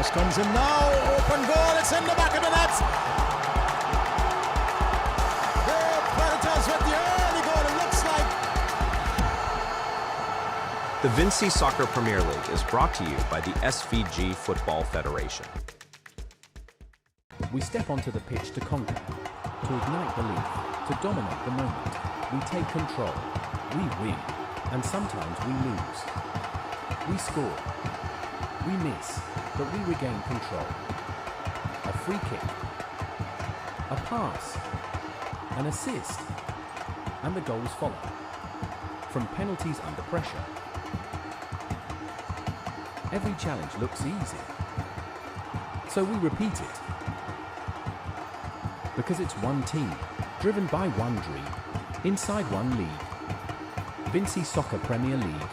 cross comes in now. Open goal. It's in the back of the net. The Predators with the early goal. It looks like. The Vincy Soccer Premier League is brought to you by the SVG Football Federation. We step onto the pitch to conquer, to ignite belief, to dominate the moment. We take control, we win, and sometimes we lose. We score, we miss, but we regain control. A free kick, a pass, an assist, and the goals follow. From penalties under pressure. Every challenge looks easy, so we repeat it. Because it's one team, driven by one dream, inside one league. Vincy Soccer Premier League.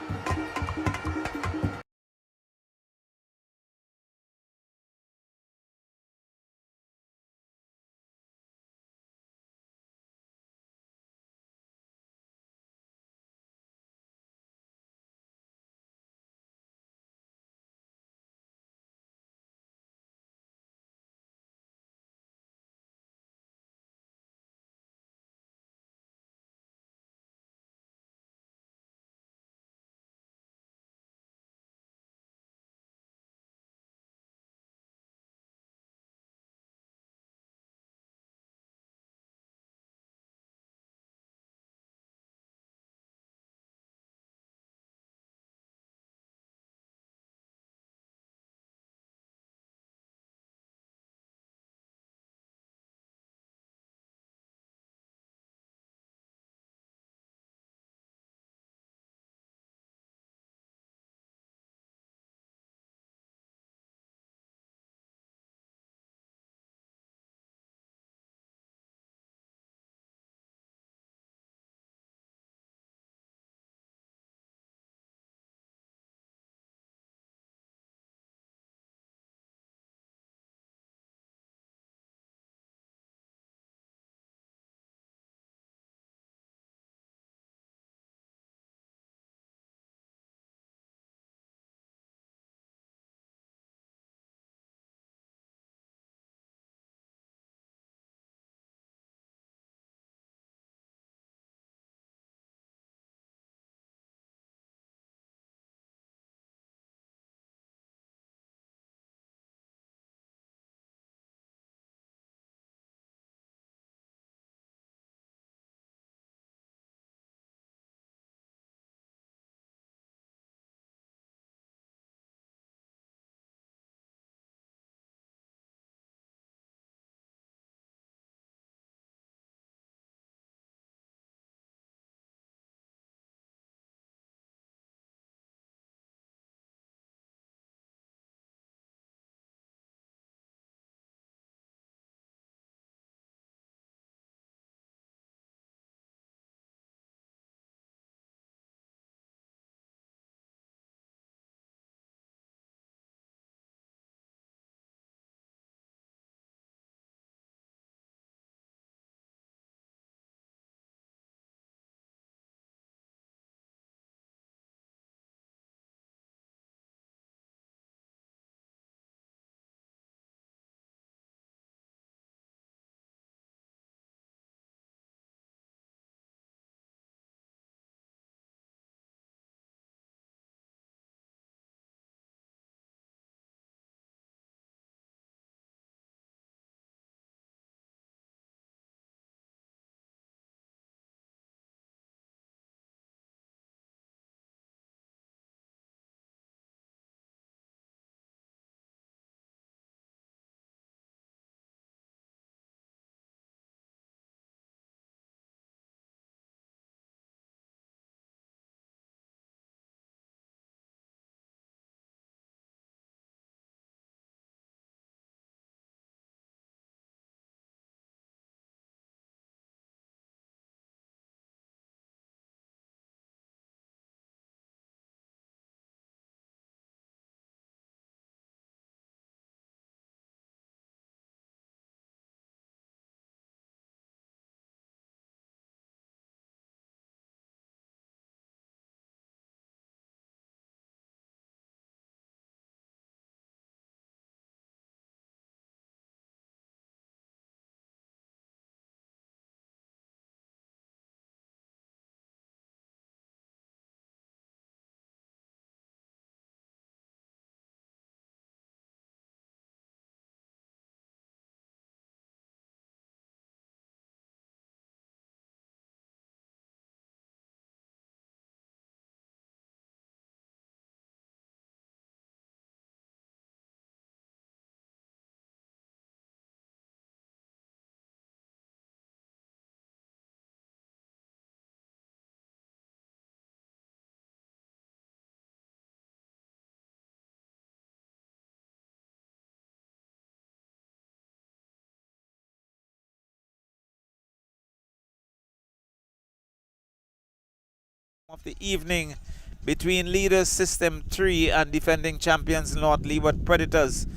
of the evening between leaders System 3 and defending champions North Leeward Predators,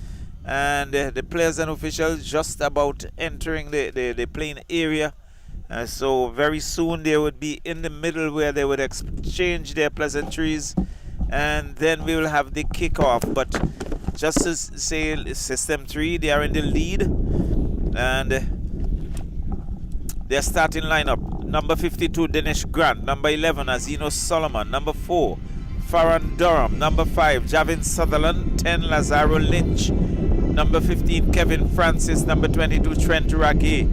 and the players and officials just about entering the playing area. So very soon they would be in the middle where they would exchange their pleasantries, and then we will have the kickoff. But just to say, System 3, they are in the lead, and their starting lineup: number 52, Dinesh Grant; number 11, Azino Solomon; number 4, Farron Durham; number 5, Javin Sutherland; 10, Lazaro Lynch; number 15, Kevin Francis; number 22, Trent Ragay;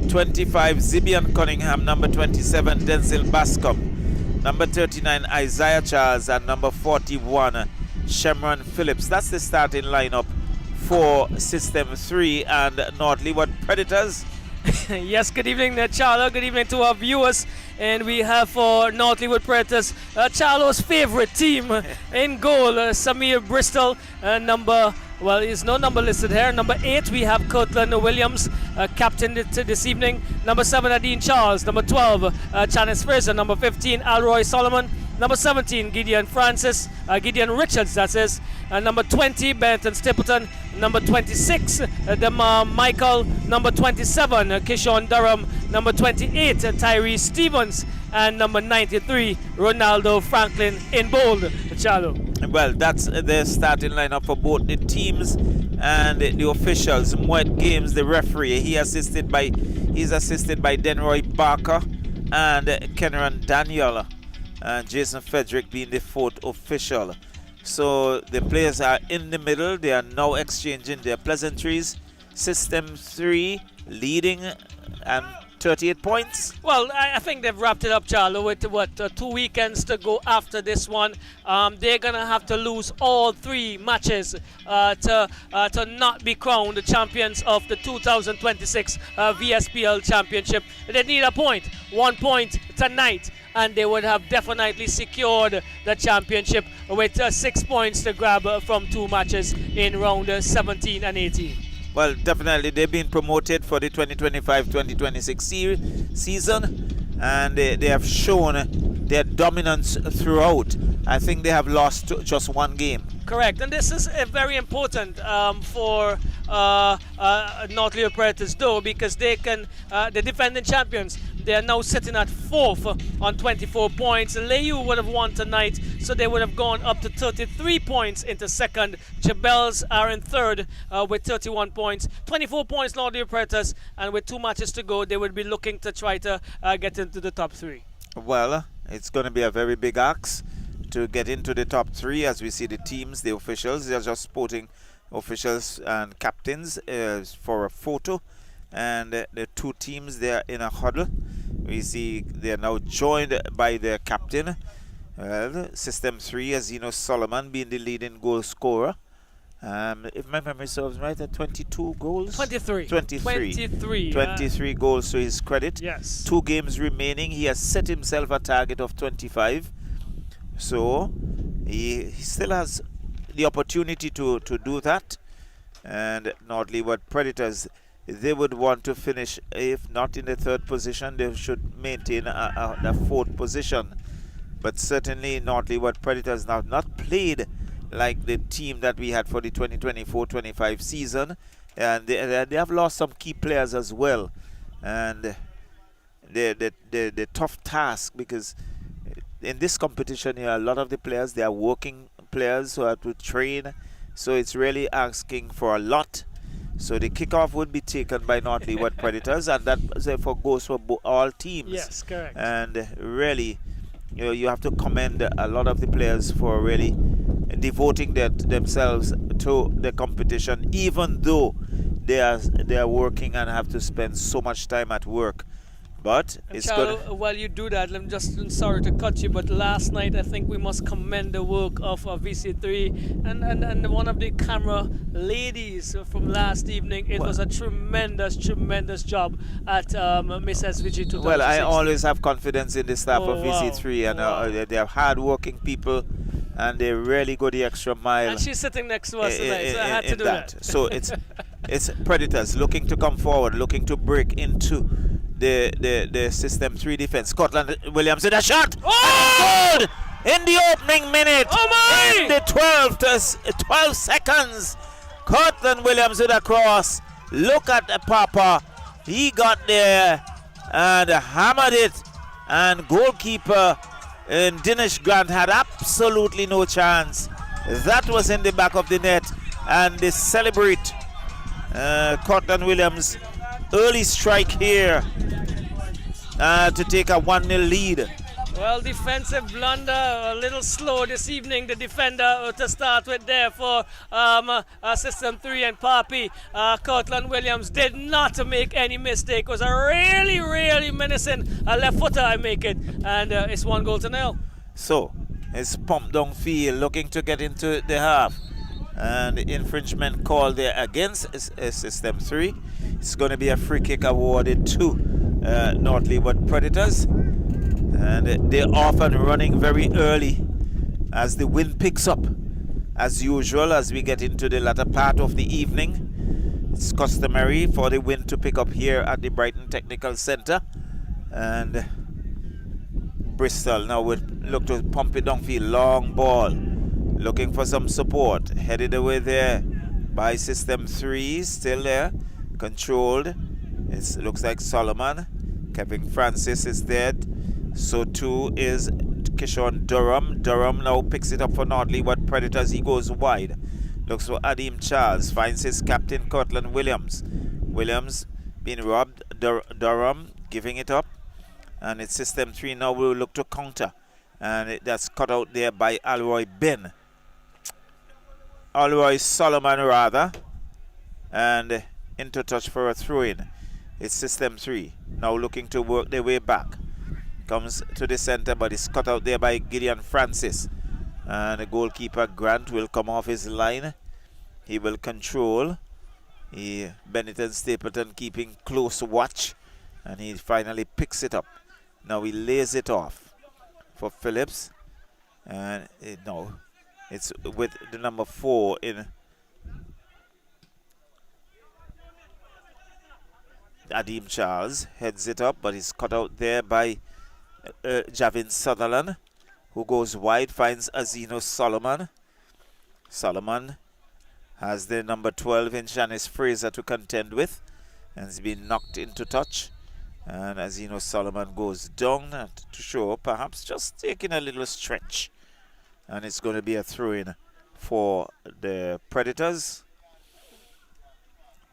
25, Zibian Cunningham; number 27, Denzel Bascom; number 39, Isaiah Charles; and number 41, Shemron Phillips. That's the starting lineup for System 3 and North Leeward Predators. Yes, good evening, Charlo. Good evening to our viewers. And we have for North Leeward Predators, Charlo's favorite team in goal, Samir Bristol. There's no number listed here. Number 8, we have Kirtland Williams, captain this evening. Number 7, Nadine Charles. Number 12, Janice Fraser. Number 15, Alroy Solomon. Number 17, Gideon Richards, that is. Number 20, Benton Stapleton. Number 26, Michael. Number 27, Kishon Durham. Number 28, Tyree Stevens. And number 93, Ronaldo Franklin in bold. Charlo. Well, that's the starting lineup for both the teams and the officials. Moet Games, the referee, he's assisted by Denroy Barker and Kenran Daniel, and Jason Frederick being the 4th official. So the players are in the middle. They are now exchanging their pleasantries. System 3 leading and 38 points. Well, I think they've wrapped it up, Charlo, with 2 weekends to go after this one. They're going to have to lose all 3 matches to not be crowned the champions of the 2026 VSPL Championship. They need a point, 1 point tonight, and they would have definitely secured the championship with 6 points to grab from 2 matches in round 17 and 18. Well, definitely they've been promoted for the 2025-2026 season, and they have shown their dominance throughout. I think they have lost just 1 game. Correct, and this is very important for North Leeward Predators, though, because they can, the defending champions, they are now sitting at 4th on 24 points. Leyu would have won tonight, so they would have gone up to 33 points into 2nd. Jabels are in 3rd with 31 points. 24 points, North Leeward Predators, and with 2 matches to go, they would be looking to try to get into the top 3. Well, it's going to be a very big ask to get into the top 3, as we see the teams, the officials. They're just sporting officials and captains for a photo, and the 2 teams, they're in a huddle. We see they're now joined by their captain. System 3, Azino Solomon being the leading goal scorer. If my memory serves right, at 22 goals? 23. 23 goals to his credit. Yes. 2 games remaining. He has set himself a target of 25. So he still has the opportunity to do that. And North Leeward Predators, they would want to finish, if not in the 3rd position, they should maintain a 4th position. But certainly North Leeward Predators have not played like the team that we had for the 2024-25 season, and they have lost some key players as well. And the tough task, because in this competition here, a lot of the players, they are working players who have to train, so it's really asking for a lot. So the kickoff would be taken by North Leeward Predators, and that therefore goes for all teams. Yes, correct. And really, you have to commend a lot of the players for really devoting themselves to the competition, even though they are working and have to spend so much time at work. But it's good. While you do that, I'm just sorry to cut you, but last night I think we must commend the work of VC3 and one of the camera ladies from last evening. It was a tremendous job at Miss SVG 2016. Well, I always have confidence in the staff of VC3, and they are hard-working people, and they really go the extra mile. And she's sitting next to us tonight, so I had to do that. So it's Predators looking to come forward, looking to break into the system 3 defense. Scotland Williams with a shot. Oh! And goal in the opening minute. Oh my! In the 12 seconds. Cortland Williams with a cross. Look at the Papa. He got there and hammered it. And goalkeeper Dinesh Grant had absolutely no chance. That was in the back of the net. And they celebrate Cortland Williams' early strike here to take a 1-0 lead. Well, defensive blunder, a little slow this evening. The defender to start with there for System 3 and Papi. Cortland Williams did not make any mistake. It was a really, really menacing left footer, I make it. And it's 1-0. So, it's pumped downfield, looking to get into the half. And the infringement call there against System 3. It's going to be a free kick awarded to North Leeward Predators. And they're off and running very early as the wind picks up. As usual, as we get into the latter part of the evening, it's customary for the wind to pick up here at the Brighton Technical Centre. And Bristol now would look to pump it downfield. Long ball, looking for some support. Headed away there by System 3, still there, controlled. It looks like Solomon. Kevin Francis is dead. So too is Kishon Durham. Durham now picks it up for North Leeward Predators. He goes wide. Looks for Adim Charles. Finds his captain Cortland Williams. Williams being robbed. Durham giving it up. And it's System 3 now will look to counter. And that's cut out there by Alroy Ben. Alroy Solomon rather. And into touch for a throw-in. It's System 3 now looking to work their way back. Comes to the center, but it's cut out there by Gideon Francis. And the goalkeeper Grant will come off his line. He will control. Benetton Stapleton keeping close watch. And he finally picks it up. Now he lays it off for Phillips. And no, it's with the number 4 in Adim Charles. Heads it up, but it's cut out there by Javin Sutherland, who goes wide, finds Azino Solomon. Solomon has the number 12 in Janice Fraser to contend with, and has been knocked into touch. And Azino Solomon goes down to show perhaps just taking a little stretch. And it's going to be a throw-in for the Predators.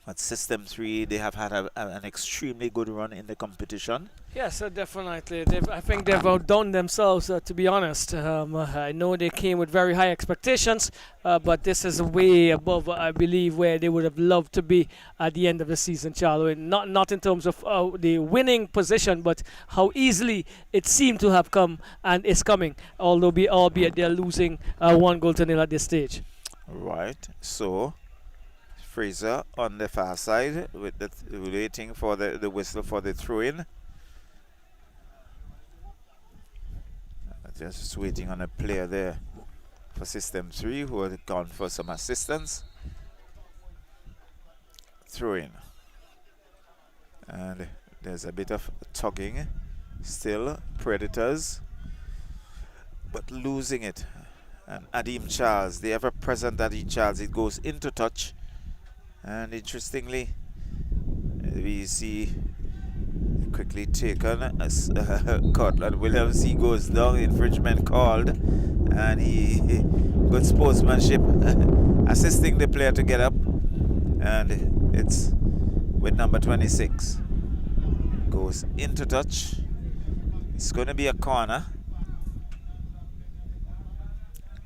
At System 3, they have had an extremely good run in the competition. Yes, definitely. I think they've outdone themselves, to be honest. I know they came with very high expectations, but this is way above, I believe, where they would have loved to be at the end of the season, Charlo. Not in terms of the winning position, but how easily it seemed to have come and is coming, albeit they're losing 1-0 at this stage. Right, so Fraser on the far side with waiting for the whistle for the throw-in. Just waiting on a player there for System 3 who had gone for some assistance. Throw-in. And there's a bit of tugging. Still Predators, but losing it. And Adim Charles, the ever-present Adim Charles, it goes into touch. And interestingly, we see quickly taken as Cortland Williams. He goes down, infringement called, and he good sportsmanship assisting the player to get up, and it's with number 26. Goes into touch. It's going to be a corner.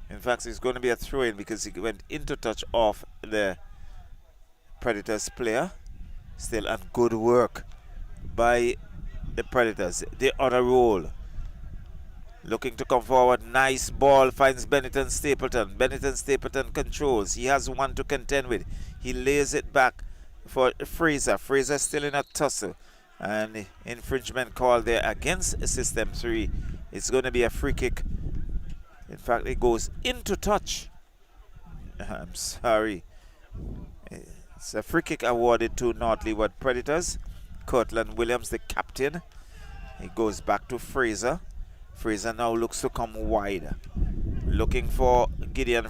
In fact, it's going to be a throw-in because he went into touch off the Predators player. Still a good work by the Predators. They're on a roll. Looking to come forward. Nice ball. Finds Benetton Stapleton. Benetton Stapleton controls. He has one to contend with. He lays it back for Fraser. Fraser still in a tussle. And infringement call there against System 3. It's going to be a free kick. In fact, it goes into touch. I'm sorry. It's a free kick awarded to North Leeward Predators Cortland Williams, the captain. He goes back to Fraser. Fraser now looks to come wide. Looking for Gideon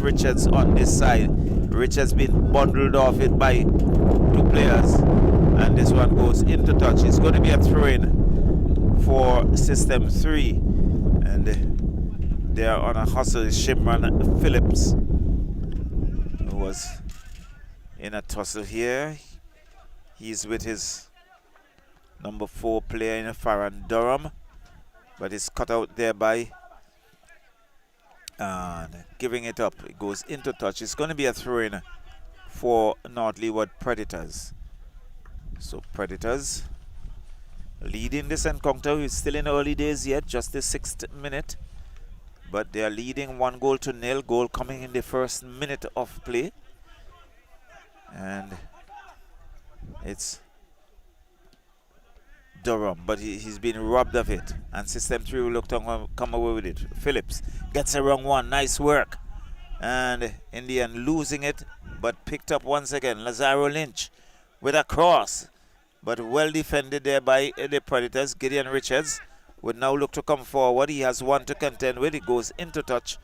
Richards on this side. Richards been bundled off it by 2 players. And this one goes into touch. It's going to be a throw-in for System 3. And they are on a hustle. Shimron Phillips, who was in a tussle here. He's with his number 4 player in Farron Durham, but it's cut out there by giving it up. It goes into touch. It's going to be a throw-in for North Leeward Predators. So Predators leading this encounter. It's still in early days yet, just the 6th minute, but they are leading 1-0. Goal coming in the first minute of play, and it's Durham, but he's been robbed of it, and System 3 will look to come away with it. Phillips gets a wrong one. Nice work, and in the end losing it, but picked up once again. Lazaro Lynch with a cross, but well defended there by the Predators. Gideon Richards would now look to come forward. He has one to contend with. It goes into touch,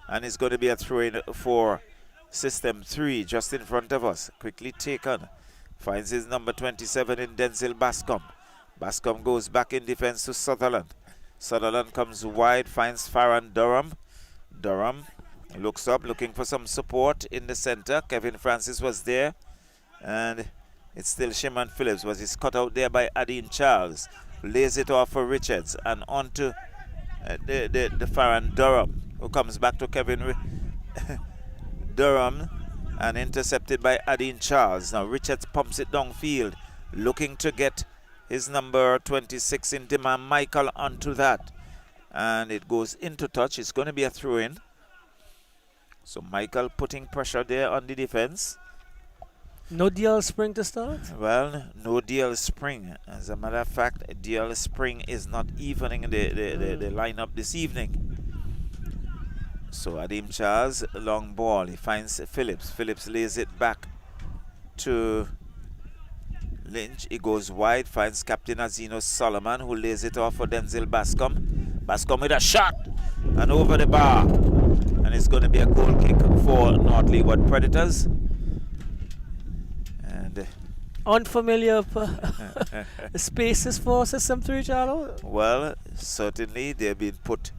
and it's going to be a throw-in for System 3 just in front of us. Quickly taken. Finds his number 27 in Denzel Bascom. Bascom goes back in defense to Sutherland. Sutherland comes wide, finds Farron Durham. Durham looks up, looking for some support in the center. Kevin Francis was there, and it's still Shimon Phillips, but he's cut out there by Adine Charles. Lays it off for Richards, and on to the Farron Durham, who comes back to Kevin Durham, and intercepted by Adine Charles. Now Richards pumps it downfield, looking to get his number 26 in demand, Michael, onto that, and it goes into touch. It's going to be a throw-in. So Michael putting pressure there on the defense. No DL Spring to start? Well, no DL Spring. As a matter of fact, DL Spring is not evening the lineup this evening. So Adim Charles, long ball. He finds Phillips. Phillips lays it back to Lynch. He goes wide, finds Captain Azino Solomon, who lays it off for Denzel Bascom. Bascom with a shot, and over the bar. And it's going to be a goal kick for North Leeward Predators. And unfamiliar spaces for System 3, Charlo? Well, certainly they've been put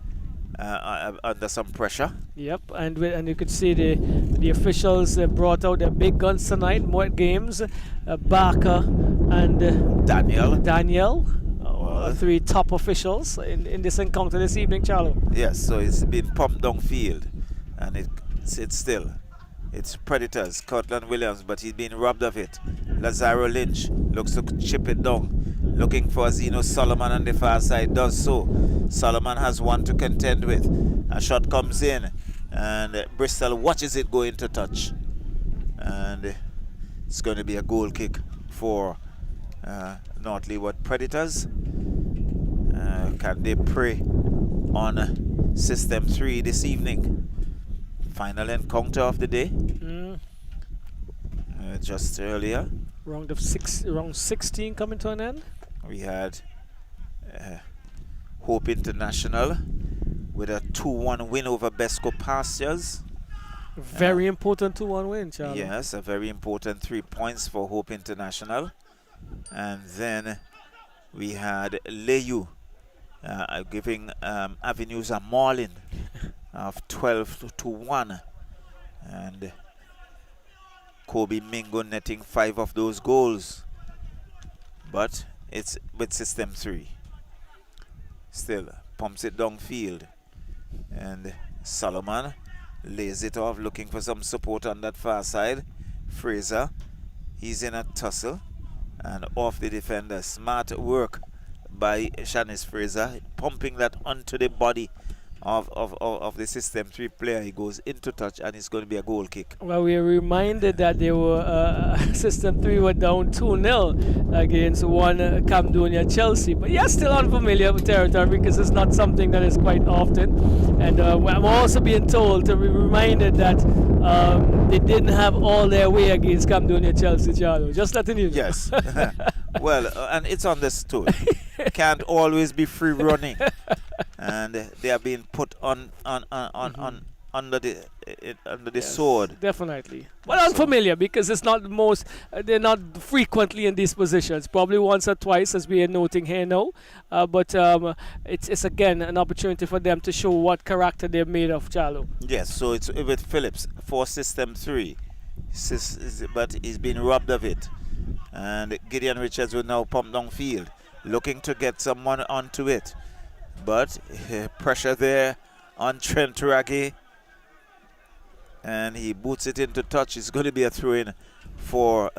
under some pressure. Yep, and you could see the officials brought out their big guns tonight. More games, Barker and Daniel. Three top officials in this encounter this evening, Charlo. Yes, so it's been pumped downfield, and it's Predators, Cortland Williams, but he's been robbed of it. Lazaro Lynch looks to chip it down, looking for Zeno Solomon on the far side, does so. Solomon has one to contend with. A shot comes in, and Bristol watches it go into touch. And it's going to be a goal kick for North Leeward Predators. Can they prey on System 3 this evening? Final encounter of the day. Just earlier. Round 16 coming to an end. We had Hope International with a 2-1 win over Besco Pastures. Very important 2-1 win, Charlie. Yes, a very important 3 points for Hope International. And then we had Leyu giving Avenues a mauling of 12-1, and Kobe Mingo netting 5 of those goals. But it's with System 3. Still pumps it downfield, and Solomon lays it off, looking for some support on that far side. Fraser, he's in a tussle, and off the defender. Smart work by Shanice Fraser, pumping that onto the body of the System 3 player. He goes into touch, and it's going to be a goal kick. Well, we are reminded that they were System 3 were down 2-0 against one Camdonia Chelsea, but yeah, still unfamiliar territory because it's not something that is quite often. And I'm also being told to be reminded that they didn't have all their way against Camdonia Chelsea, Charlo. Just letting you know. Yes. Well, and it's understood. Can't always be free running, and they are being put on under the sword. Definitely. But unfamiliar because it's not the most, they're not frequently in these positions. Probably once or twice, as we are noting here now. But it's again an opportunity for them to show what character they're made of, Charlo. Yes, so it's with Phillips for system 3. But he's been robbed of it. And Gideon Richards will now pump downfield, looking to get someone onto it. But pressure there on Trent Raggy. And he boots it into touch. It's going to be a throw-in for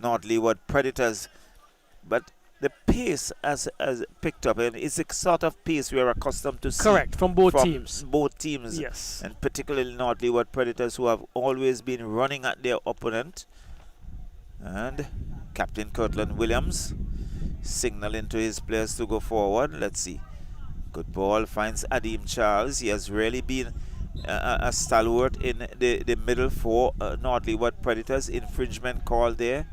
North Leeward Predators. But the pace has picked up, and it's the sort of pace we are accustomed to see. Correct, from both teams. Both teams. Yes. And particularly North Leeward Predators, who have always been running at their opponent. And Captain Kirtland Williams signaling to his players to go forward. Let's see. Good ball, finds Adim Charles. He has really been a stalwart in the middle for North Leeward Predators. Infringement call there,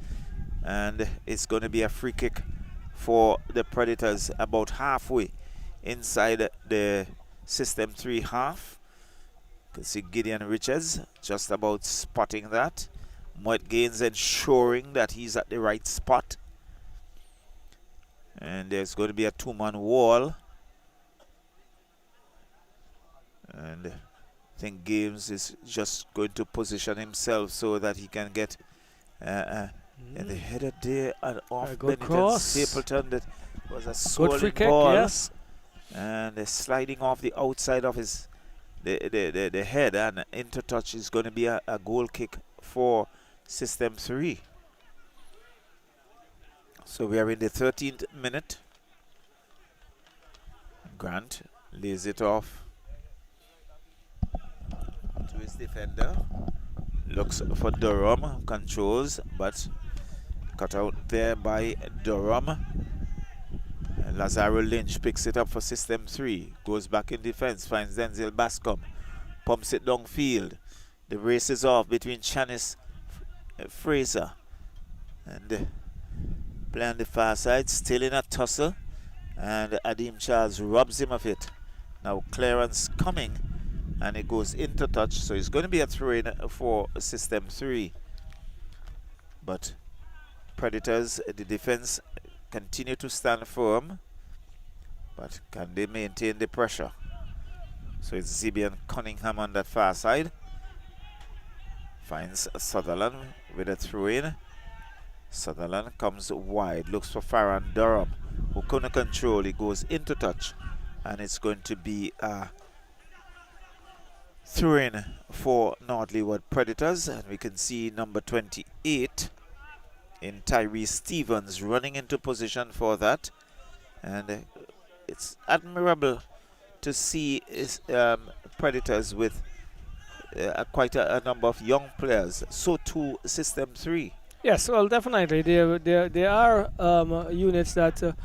and it's going to be a free kick for the Predators about halfway inside the system 3 half. You can see Gideon Richards just about spotting that. Moet Gaines ensuring that he's at the right spot, and there's going to be a 2-man wall, and I think Games is just going to position himself so that he can get and the header there and off Bennington Stapleton. That was a swollen ball, yes, and sliding off the outside of his the head, and into touch is going to be a goal kick for system 3. So we are in the 13th minute. Grant lays it off to his defender, looks for Durham, controls, but cut out there by Durham. And Lazaro Lynch picks it up for system 3, goes back in defense, finds Denzel Bascom, pumps it downfield. The race is off between Chanis Fraser and playing the far side, still in a tussle, and Adim Charles robs him of it. Now clearance coming, and it goes into touch, so it's going to be a throw-in for system 3. But Predators, the defense, continue to stand firm, but can they maintain the pressure? So it's Zibian Cunningham on that far side, finds Sutherland with a throw-in. Sutherland comes wide, looks for Farron Durham, who couldn't control. He goes into touch, and it's going to be a throw-in for North Leeward Predators. And we can see number 28 in Tyree Stevens running into position for that. And it's admirable to see Predators with quite a number of young players. So too system 3. Yes, well, definitely. There are units that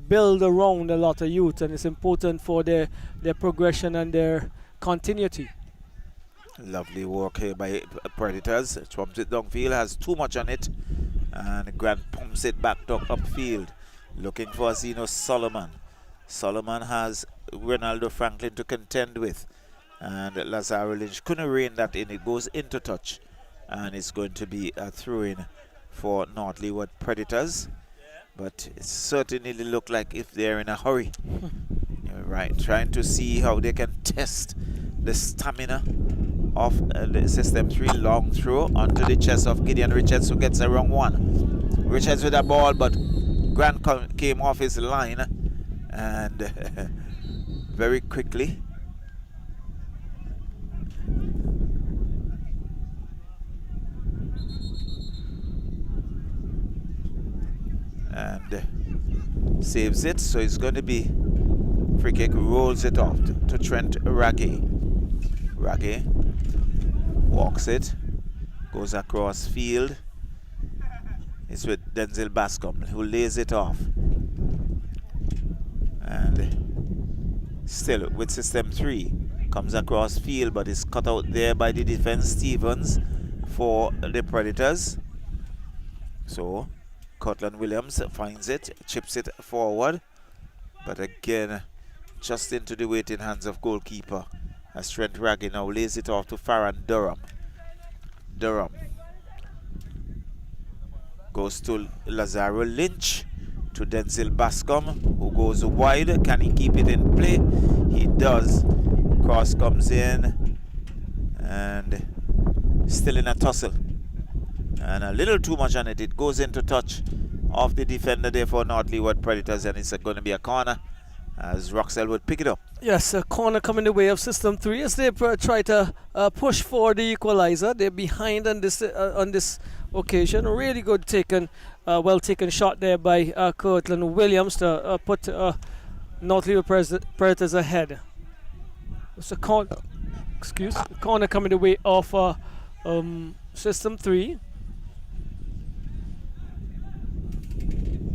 build around a lot of youth, and it's important for their progression and their continuity. Lovely work here by Predators. Trumps it downfield, has too much on it, and Grant pumps it back upfield, looking for Zeno Solomon. Solomon has Ronaldo Franklin to contend with, and Lazaro Lynch couldn't rein that in. It goes into touch, and it's going to be a throw-in for North Leeward Predators. But it certainly look like if they're in a hurry. Right, trying to see how they can test the stamina of the system 3. Long throw onto the chest of Gideon Richards, who gets a wrong one. Richards with a ball, but Grant came off his line, and very quickly and saves it. So it's going to be free kick, rolls it off to Trent Raggy. Raggy walks it, goes across field. It's with Denzel Bascom, who lays it off. And still with system 3, comes across field, but is cut out there by the defense Stevens for the Predators. So Cortland Williams finds it, chips it forward. But again, just into the waiting hands of goalkeeper. As Trent Raggy now lays it off to Farron Durham. Durham goes to Lazaro Lynch, to Denzel Bascom, who goes wide. Can he keep it in play? He does. Cross comes in, and still in a tussle. And a little too much on it. It goes into touch of the defender there for North Leeward Predators, and it's going to be a corner as Roxell would pick it up. Yes, a corner coming the way of System 3 as they try to push for the equalizer. They're behind on this occasion. Really good taken, well taken shot there by Cortland Williams to put North Leeward Predators ahead. It's a corner coming the way of System 3.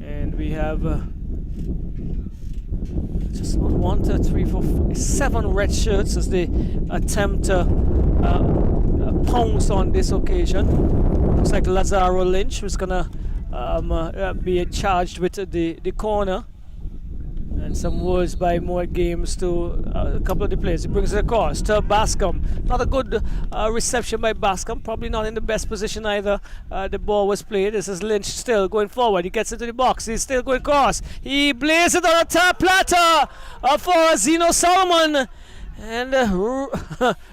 And we have just 1, 2, 3, 4, 5, 7 red shirts as they attempt to pounce on this occasion. Looks like Lazaro Lynch was gonna be charged with the corner. And some words by More Games to a couple of the players. He brings it across to Bascom. Not a good reception by Bascom. Probably not in the best position either. The ball was played. This is Lynch still going forward. He gets into the box. He's still going across. He blazes it on a top platter for Zeno Solomon. And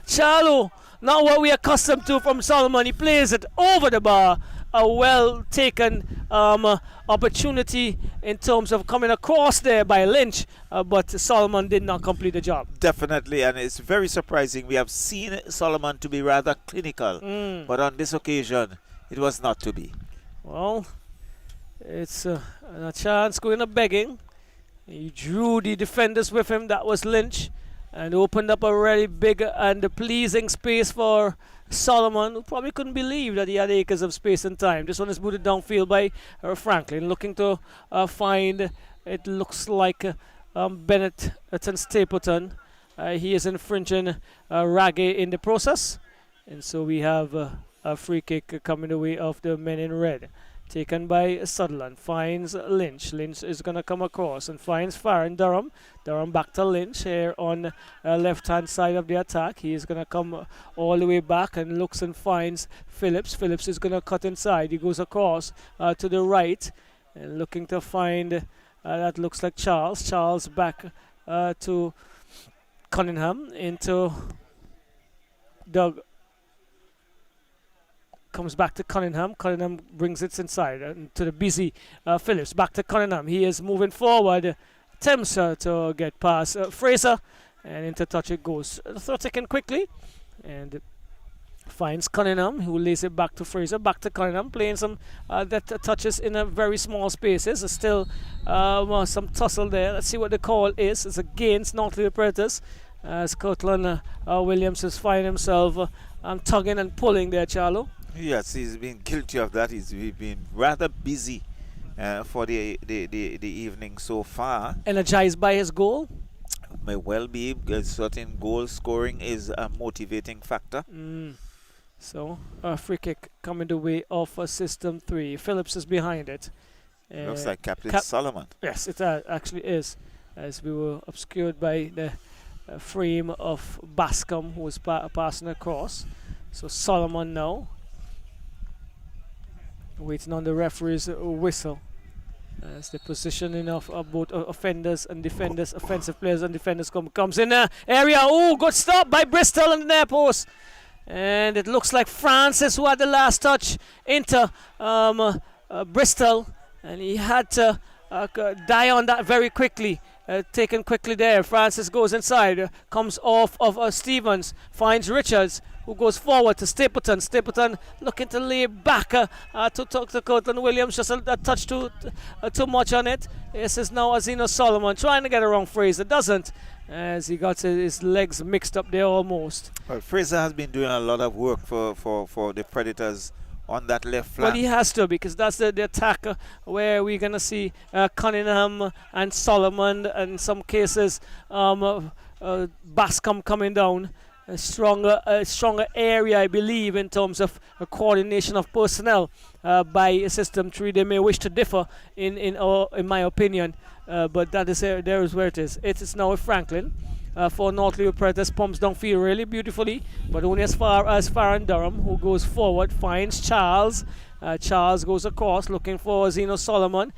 Charlo, not what we are accustomed to from Solomon. He plays it over the bar. A well taken opportunity in terms of coming across there by Lynch, but Solomon did not complete the job. Definitely, and it's very surprising. We have seen Solomon to be rather clinical, but on this occasion, it was not to be. Well, it's a chance going to begging. He drew the defenders with him. That was Lynch, and opened up a really big and pleasing space for Solomon, who probably couldn't believe that he had acres of space and time. This one is booted downfield by Franklin, looking to find, it looks like Bennett and Stapleton. He is infringing Raggy in the process. And so we have a free kick coming the way of the men in red. Taken by Sutherland, finds Lynch. Lynch is going to come across and finds Farron Durham. Durham back to Lynch here on left-hand side of the attack. He is going to come all the way back and looks and finds Phillips. Phillips is going to cut inside. He goes across to the right and looking to find, that looks like Charles. Charles back to Cunningham into Doug. Comes back to Cunningham. Cunningham brings it inside to the busy Phillips. Back to Cunningham. He is moving forward. Attempts to get past Fraser, and into touch it goes. Throw taken quickly, and finds Cunningham, who lays it back to Fraser. Back to Cunningham, playing some that touches in a very small spaces. There's still some tussle there. Let's see what the call is. It's against North Leeward Predators, as Cortland Williams is finding himself tugging and pulling there, Charlo. Yes, he's been guilty of that. He's been rather busy for the evening so far. Energized by his goal? May well be. Certain goal scoring is a motivating factor. So, a free kick coming the way of System 3. Phillips is behind it. Looks like Captain Solomon. Yes, it actually is, as we were obscured by the frame of Bascom, who was passing across. So, Solomon now, waiting on the referee's whistle, as the positioning of both offenders and defenders, offensive players and defenders comes in the area. Oh, good stop by Bristol on the near post. And it looks like Francis, who had the last touch into Bristol, and he had to die on that very quickly. Taken quickly there. Francis goes inside, comes off of Stevens, finds Richards, who goes forward to Stapleton. Stapleton looking to lay back to talk to Cortland Williams. Just a touch too much on it. This is now Azino Solomon trying to get around Fraser. Doesn't, as he got his legs mixed up there almost. Well, Fraser has been doing a lot of work for the Predators on that left flank. Well, he has to, because that's the attack where we're going to see Cunningham and Solomon, and in some cases Bascom coming down. stronger area, I believe, in terms of coordination of personnel by System 3. They may wish to differ in my opinion, but that is there is where it is. It is now with Franklin for North Leeward Predators. Pumps downfield really beautifully, but only as far as Farron Durham, who goes forward, finds Charles. Charles goes across looking for Zeno Solomon.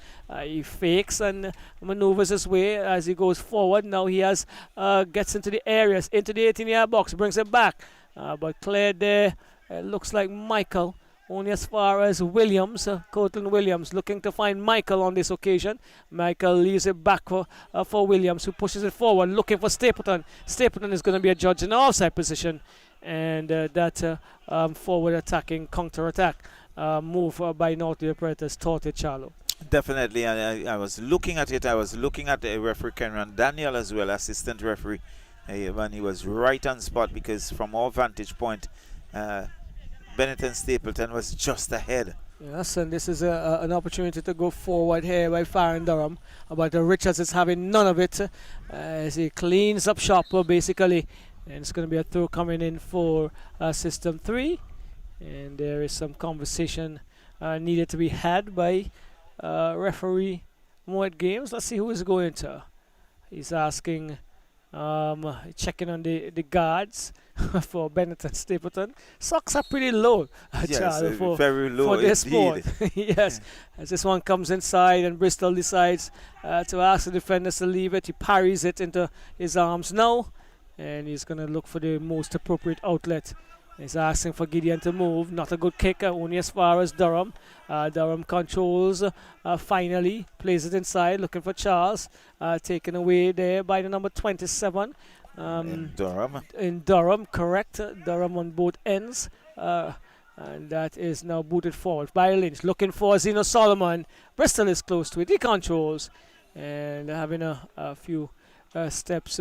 He fakes and maneuvers his way as he goes forward. Now he has gets into the areas, into the 18-yard box, brings it back, but cleared there. It looks like Michael. Only as far as Williams, Cortland Williams, looking to find Michael on this occasion. Michael leaves it back for Williams, who pushes it forward, looking for Stapleton. Stapleton is going to be a judge in the offside position, and that forward attacking counter-attack move by North Leeward Predators taught it Charlo. Definitely, I was looking at it. I was looking at the referee Cameron Daniel as well, assistant referee, when he was right on spot, because from our vantage point, Bennett and Stapleton was just ahead. Yes, and this is an opportunity to go forward here by Farron Durham. But Richards is having none of it as he cleans up shop basically. And it's going to be a throw coming in for System 3. And there is some conversation needed to be had by referee Moet Games. Let's see who is going to. He's asking, checking on the guards for Bennett and Stapleton. Socks are pretty low, Yes, for, very low for this sport. indeed. Yes, as this one comes inside and Bristol decides to ask the defenders to leave it. He parries it into his arms now, and he's going to look for the most appropriate outlet. He's asking for Gideon to move. Not a good kick, only as far as Durham. Durham controls, finally, plays it inside, looking for Charles. Taken away there by the number 27. In Durham. In Durham, correct. Durham on both ends. And that is now booted forward by Lynch. Looking for Zeno Solomon. Bristol is close to it. He controls. And having a few steps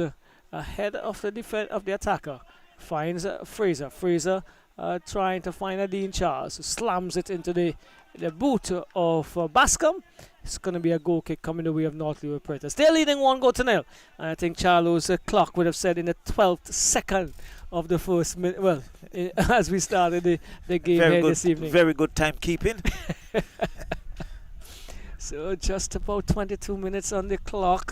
ahead of the attacker. Finds Fraser. Fraser trying to find Dean Charles. Slams it into the boot of Bascom. It's going to be a goal kick coming the way of North Leeward Predators. They're leading 1-0. I think Charlo's clock would have said in the 12th second of the first minute. Well, as we started the game Very here good, this evening. very good timekeeping. So just about 22 minutes on the clock.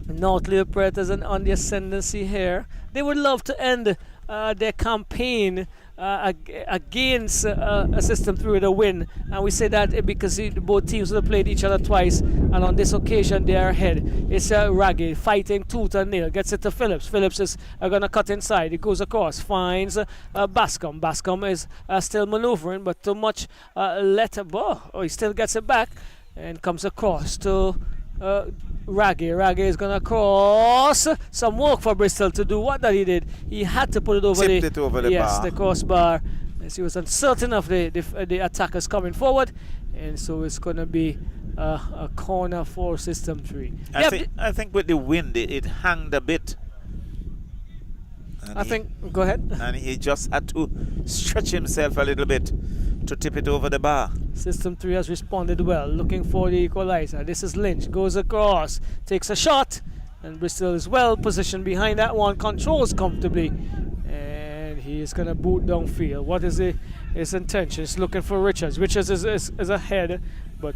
North Leeward Predators on the ascendancy here. They would love to end their campaign against a System 3 with a win, and we say that because both teams have played each other twice, and on this occasion they are ahead. It's Raggy fighting tooth and nail, gets it to Phillips. Phillips is going to cut inside. He goes across, finds Bascom. Bascom is still maneuvering, but too much he still gets it back and comes across to Raggy. Raggy is going to cross. Some work for Bristol to do what that he did. He had to put it over Tipped it over the bar. the crossbar, as he was uncertain of the attackers coming forward, and so it's going to be a corner for System 3. I think with the wind it hanged a bit. Go ahead. And he just had to stretch himself a little bit to tip it over the bar. System 3 has responded well, looking for the equalizer. This is Lynch, goes across, takes a shot, and Bristol is well positioned behind that one, controls comfortably, and he is going to boot downfield. What is his intention? He's looking for Richards. Richards is ahead, but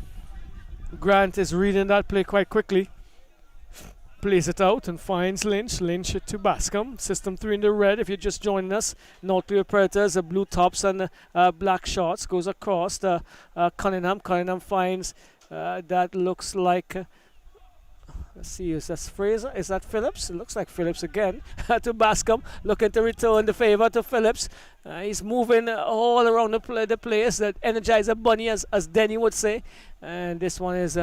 Grant is reading that play quite quickly. Plays it out and finds Lynch. Lynch to Bascom. System 3 in the red if you're just joining us. North Leeward Predators, blue tops and black shorts. Goes across to Cunningham. Cunningham finds that looks like... let's see, is that Fraser? Is that Phillips? It looks like Phillips again. To Bascom. Looking to return the favor to Phillips. He's moving all around the place. That Energizer Bunny, as Denny would say. And this one is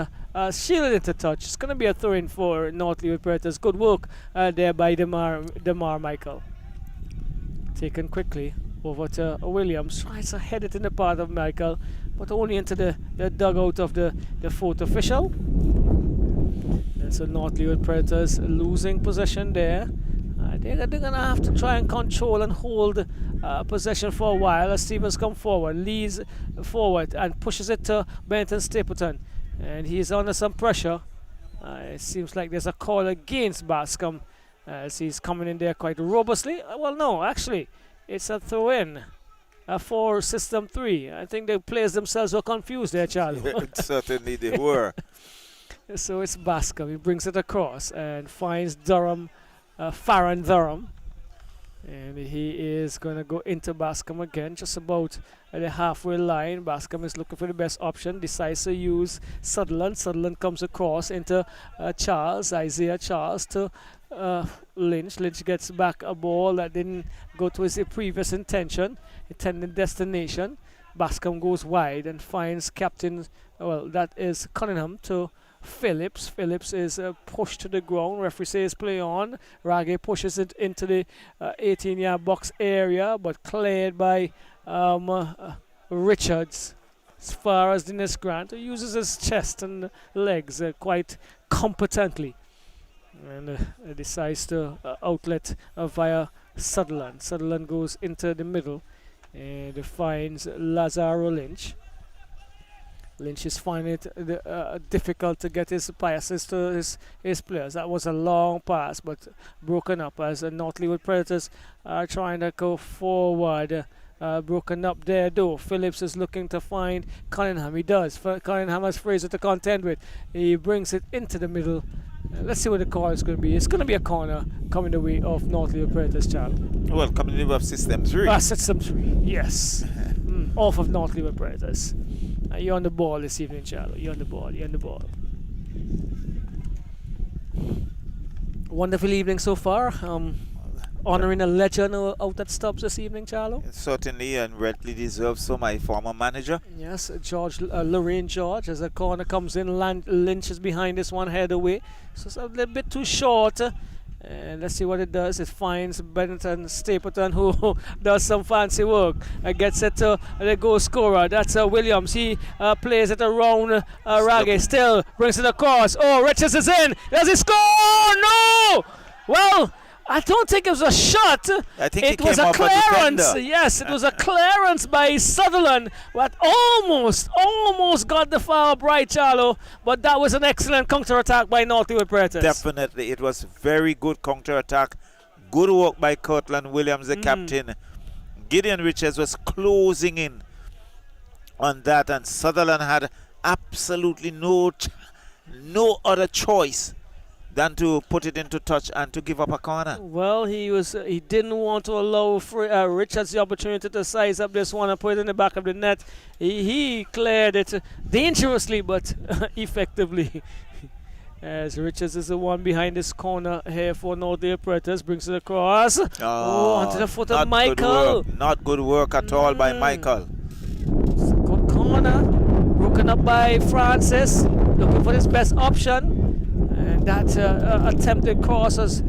shielded into touch. It's going to be a throw-in for North Leeward Predators. Good work there by DeMar Michael. Taken quickly over to Williams. Tries to head it in the path of Michael, but only into the dugout of the fourth official. And so North Leeward Predators losing possession there. They're going to have to try and control and hold possession for a while as Stevens come forward, leads forward and pushes it to Benton Stapleton. And he's under some pressure. It seems like there's a call against Bascom. as he's coming in there quite robustly. Well, no, actually, it's a throw-in for System 3. I think the players themselves were confused there, Charlie. Certainly they were. So it's Bascom. He brings it across and finds Durham, Farron Durham. And he is going to go into Bascom again, just about at the halfway line. Bascom is looking for the best option, decides to use Sutherland. Sutherland comes across into Charles, Isaiah Charles to Lynch. Lynch gets back a ball that didn't go to his previous intended destination. Bascom goes wide and finds captain, well, that is Cunningham, to Phillips. Phillips is pushed to the ground. Referee says play on. Ragge pushes it into the 18-yard box area, but cleared by Richards. As far as Dennis Grant, who uses his chest and legs quite competently, and decides to outlet via Sutherland. Sutherland goes into the middle and finds Lazaro Lynch. Lynch is finding it difficult to get his passes to his players. That was a long pass, but broken up as the North Leeward Predators are trying to go forward. Broken up there, though. Phillips is looking to find Cunningham. He does. Cunningham has Fraser to contend with. He brings it into the middle. Let's see what the call is going to be. It's going to be a corner coming the way of North Leeward Predators, Charlie. Well, coming in with System 3. System 3, yes. Off of North Leeward Predators. You're on the ball this evening, Charlie. You're on the ball. You're on the ball. Wonderful evening so far. Honoring a legend out at Stubbs this evening, Charlo. Certainly, and rightly deserved. So, my former manager. Yes, Lorraine George, as a corner comes in. Lynch is behind this one, head away. So it's a little bit too short. And let's see what it does. It finds Benetton Stapleton, who does some fancy work. Gets it to the goal scorer. That's Williams. He plays it around Ragge. Still brings it across. Oh, Richards is in. Does he score? No! Well, I don't think it was a shot. I think it was a clearance. Yes, it was a clearance by Sutherland, but almost got the foul, Bright Charlo. But that was an excellent counter-attack by North Leeward Predators. Definitely, it was very good counter-attack. Good work by Kirtland Williams, the captain. Gideon Richards was closing in on that, and Sutherland had absolutely no other choice than to put it into touch and to give up a corner. Well, he didn't want to allow Richards the opportunity to size up this one and put it in the back of the net. He cleared it dangerously but effectively. As Richards is the one behind this corner here for North Leeward Predators, brings it across. Onto the foot of Michael. Not good work at all by Michael. Good corner, broken up by Francis, looking for his best option. And that attempted cross was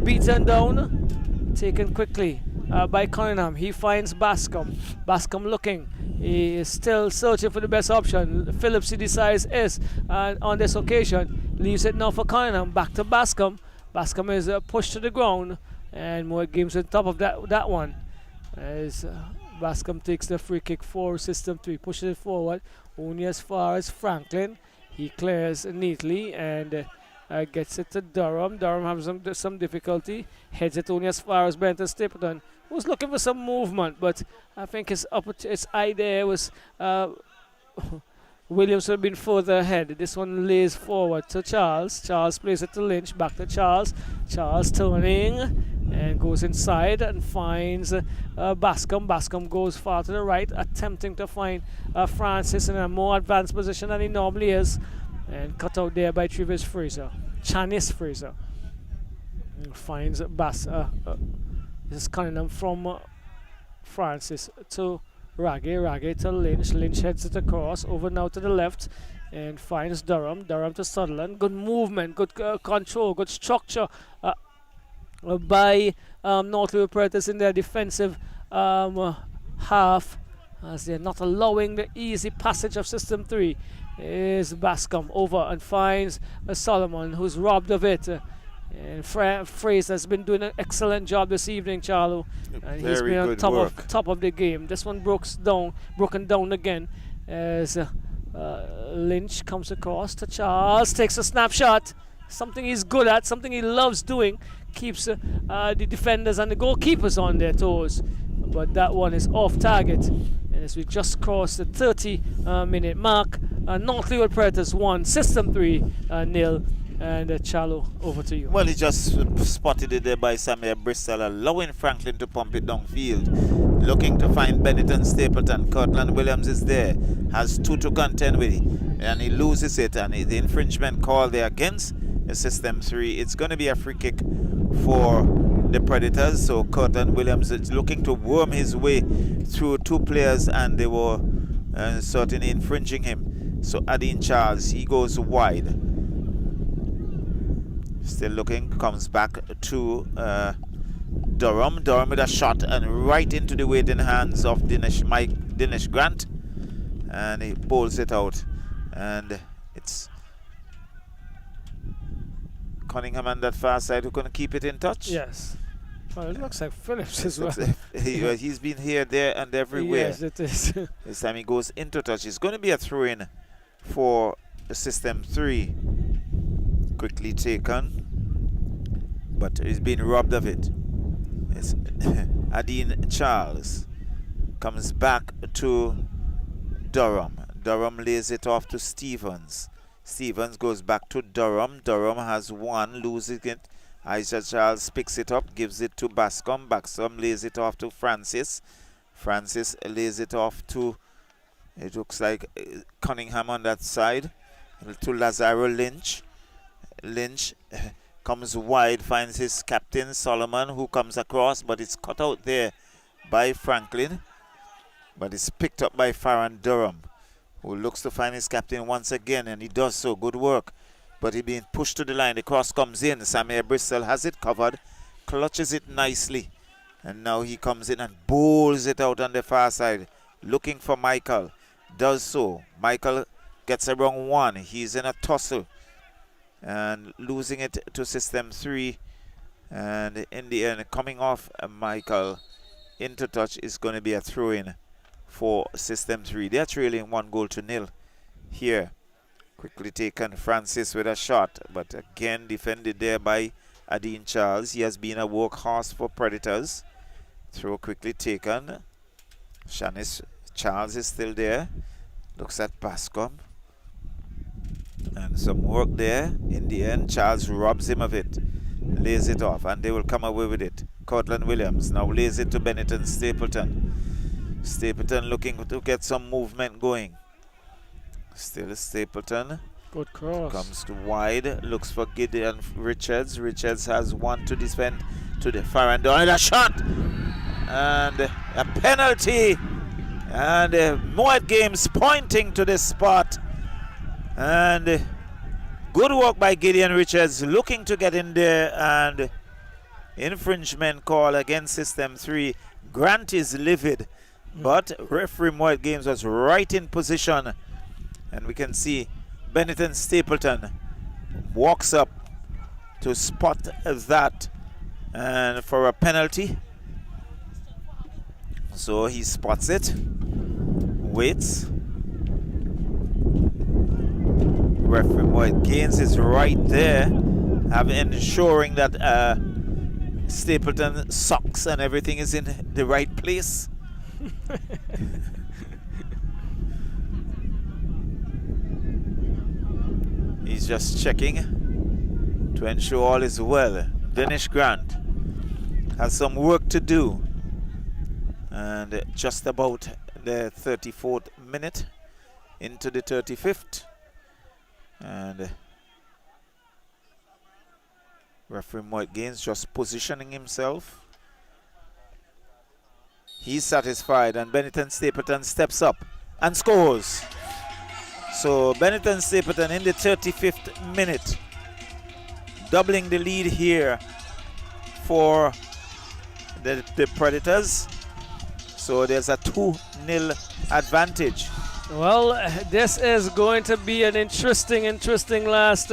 beaten down, taken quickly by Cunningham. He finds Bascom. Bascom looking. He is still searching for the best option. Phillips, he decides, is on this occasion. Leaves it now for Cunningham. Back to Bascom. Bascom is pushed to the ground. And more games on top of that one. As Bascom takes the free kick for System 3. Pushes it forward. Only as far as Franklin. He clears neatly and gets it to Durham. Durham has some difficulty. Heads it only as far as Benton Stapleton, who's looking for some movement, but I think his eye there was Williams would have been further ahead. This one lays forward to Charles. Charles plays it to Lynch. Back to Charles. Charles turning and goes inside and finds Bascom. Bascom goes far to the right, attempting to find Francis in a more advanced position than he normally is. And cut out there by Travis Fraser. Chanis Fraser. And finds this is Cunningham from Francis to Ragge. Ragge to Lynch. Lynch heads it across. Over now to the left. And finds Durham. Durham to Sutherland. Good movement. Good control. Good structure by North Leeward Predators in their defensive half. As they're not allowing the easy passage of System 3. Is Bascom over and finds Solomon, who's robbed of it. And Fraser has been doing an excellent job this evening, Charlo. And he's been on top of the game. This one broken down again as Lynch comes across to Charles, takes a snapshot. something he's good at, something he loves doing, keeps the defenders and the goalkeepers on their toes. But that one is off target. And as we just crossed the 30-minute mark, North Leeward Predators 1, System 3 nil. And Charlo, over to you. Well, he just spotted it there by Samuel Bristol, allowing Franklin to pump it downfield. Looking to find Benetton Stapleton. Cortland Williams is there. Has 2 to contend with. And he loses it. And the infringement call there against the System 3. It's going to be a free kick for the Predators. So Cortland Williams is looking to worm his way through 2 players. And they were certainly infringing him. So Adine Charles, he goes wide. Still looking, comes back to Durham. Durham with a shot and right into the waiting hands of Dinesh Grant. And he pulls it out. And it's Cunningham on that far side who can keep it in touch. Yes. Well, it looks like Phillips as well. He's been here, there, and everywhere. Yes, it is. This time he goes into touch. It's going to be a throw-in for the System 3. Quickly taken, but he's been robbed of it. It's Adine Charles comes back to Durham. Durham lays it off to Stevens. Stevens goes back to Durham. Durham has 1, losing it. Isaac Charles picks it up, gives it to Bascom. Bascom lays it off to Francis. Francis lays it off to, it looks like Cunningham on that side, to Lazaro Lynch. Lynch comes wide, finds his captain Solomon, who comes across, but it's cut out there by Franklin. But it's picked up by Farron Durham, who looks to find his captain once again, and he does so. Good work. But he being pushed to the line. The cross comes in. Samuel Bristol has it covered, clutches it nicely, and now he comes in and bowls it out on the far side, looking for Michael. Does so. Michael gets a wrong one. He's in a tussle and losing it to System 3, and in the end coming off Michael into touch is going to be a throw-in for System 3. They're trailing 1-0 here. Quickly taken, Francis with a shot, but again defended there by Adine Charles. He has been a workhorse for Predators. Throw quickly taken. Shanice Charles is still there. Looks at Bascom. And some work there. In the end, Charles robs him of it. Lays it off, and they will come away with it. Cortland Williams now lays it to Benetton Stapleton. Stapleton looking to get some movement going. Still Stapleton. Good cross. Comes to wide. Looks for Gideon Richards. Richards has 1 to defend to the far end. And a shot! And a penalty. And Moet Games pointing to this spot. And good work by Gideon Richards, looking to get in there, and infringement call against System 3. Grant is livid, but referee Moet Games was right in position, and we can see Benetton Stapleton walks up to spot that and for a penalty. So he spots it, waits. Referee Moet Gaines is right there, ensuring that Stapleton socks and everything is in the right place. He's just checking to ensure all is well. Dinesh Grant has some work to do, and just about the 34th minute into the 35th. And referee Moet Gaines just positioning himself. He's satisfied, and Benetton Stapleton steps up and scores. So Benetton Stapleton in the 35th minute, doubling the lead here for the Predators. So there's a 2-0 advantage. Well, this is going to be an interesting last,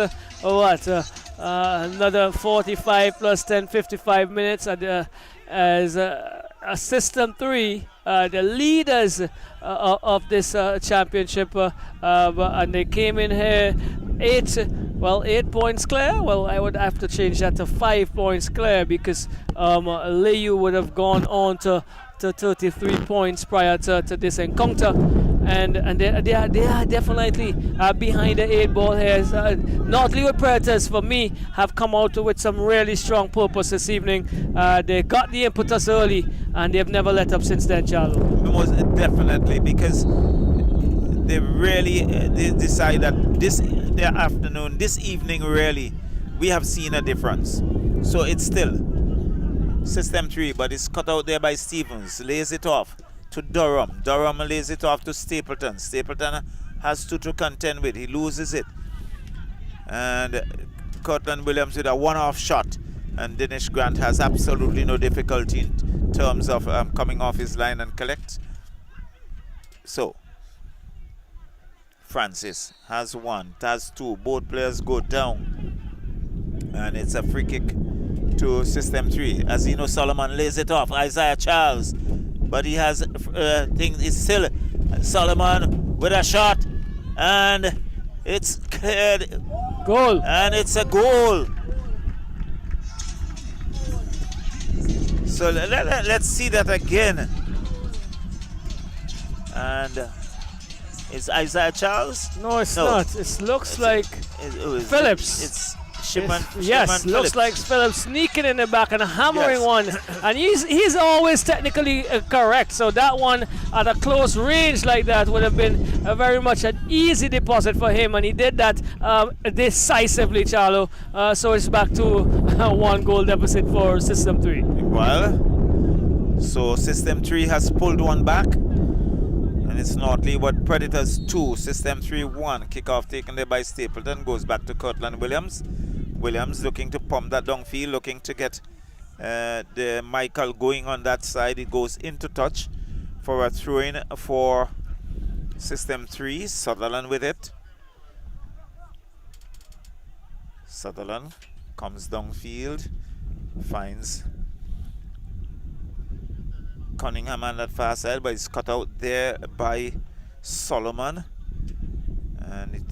another 45 plus 10, 55 minutes as System 3, the leaders of this championship, and they came in here 8 Well, 8 points clear. Well, I would have to change that to 5 points clear because Leyu would have gone on to 33 points prior to this encounter. And they are definitely behind the 8 ball here. North Leeward Predators, for me, have come out with some really strong purpose this evening. They got the impetus early, and they've never let up since then, Charlo. Most definitely, because they really they decide that this evening, really, we have seen a difference. So it's still System 3, but it's cut out there by Stevens. Lays it off to Durham. Durham lays it off to Stapleton. Stapleton has to contend with. He loses it. And Cortland Williams with a one-off shot. And Dinesh Grant has absolutely no difficulty in terms of coming off his line and collect. So, Francis has 1, has 2. Both players go down. And it's a free kick to System 3. Azino Solomon lays it off. Isaiah Charles. But he has it's still Solomon with a shot. And it's cleared. Goal. And it's a goal. So let's see that again. And it's Isaiah Charles? No, it's not. It looks like Phillips. It's Shipman. Yes, Shipman looks Phillips. like Phillips sneaking in the back and hammering Yes. one. And he's always technically correct. So that one at a close range like that would have been very much an easy deposit for him. And he did that decisively, Charlo. So it's back to 1 goal deficit for System 3. Well, so System 3 has pulled one back. And it's North Leeward Predators 2, System 3 1. Kickoff taken there by Stapleton. Goes back to Cortland Williams. Williams looking to pump that downfield, looking to get the Michael going on that side. It goes into touch for a throw-in for System 3. Sutherland with it. Sutherland comes downfield, finds Cunningham on that far side, but it's cut out there by Solomon. And it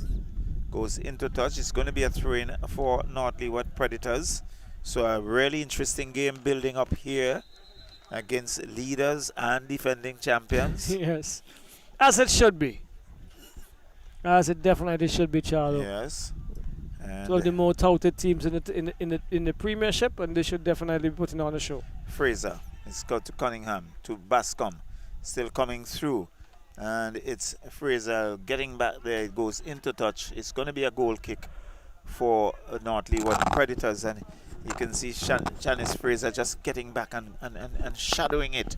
goes into touch. It's going to be a throw-in for North Leeward Predators. So a really interesting game building up here against leaders and defending champions. Yes, as it should be. As it definitely should be, Charlo. Yes. And Two of the more touted teams in the Premiership, and they should definitely be putting on a show. Fraser. It's got to Cunningham, to Bascom. Still coming through. And it's Fraser getting back there. It goes into touch. It's going to be a goal kick for North Leeward Predators. And you can see Janice Fraser just getting back and shadowing it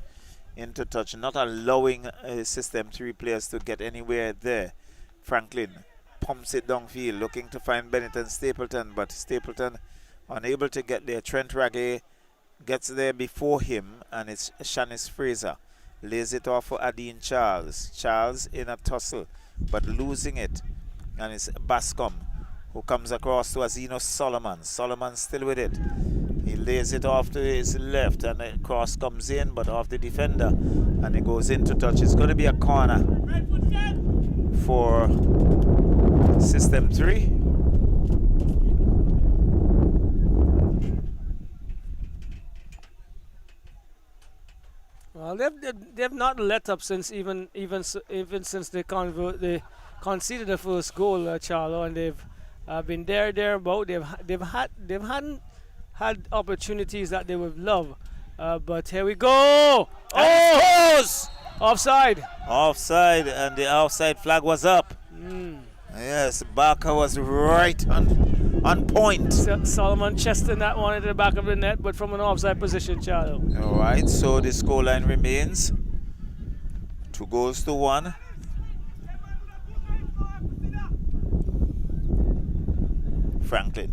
into touch, not allowing System 3 players to get anywhere there. Franklin pumps it downfield, looking to find Bennett and Stapleton, but Stapleton unable to get there. Trent Ragay gets there before him, and it's Shanice Fraser. Lays it off for Adine Charles. Charles in a tussle, but losing it. And it's Bascom who comes across to Azino Solomon. Solomon still with it. He lays it off to his left, and the cross comes in, but off the defender. And it goes into touch. It's going to be a corner for System 3. Well, they've not let up since even since they conceded the first goal, Charlo, and they've been thereabout. They've hadn't had opportunities that they would love, but here we go. Oh, offside! Offside, and the offside flag was up. Yes, Barker was right on point. Solomon chesting that one into the back of the net, but from an offside position, Charlo. All right, so the scoreline remains 2-1. Franklin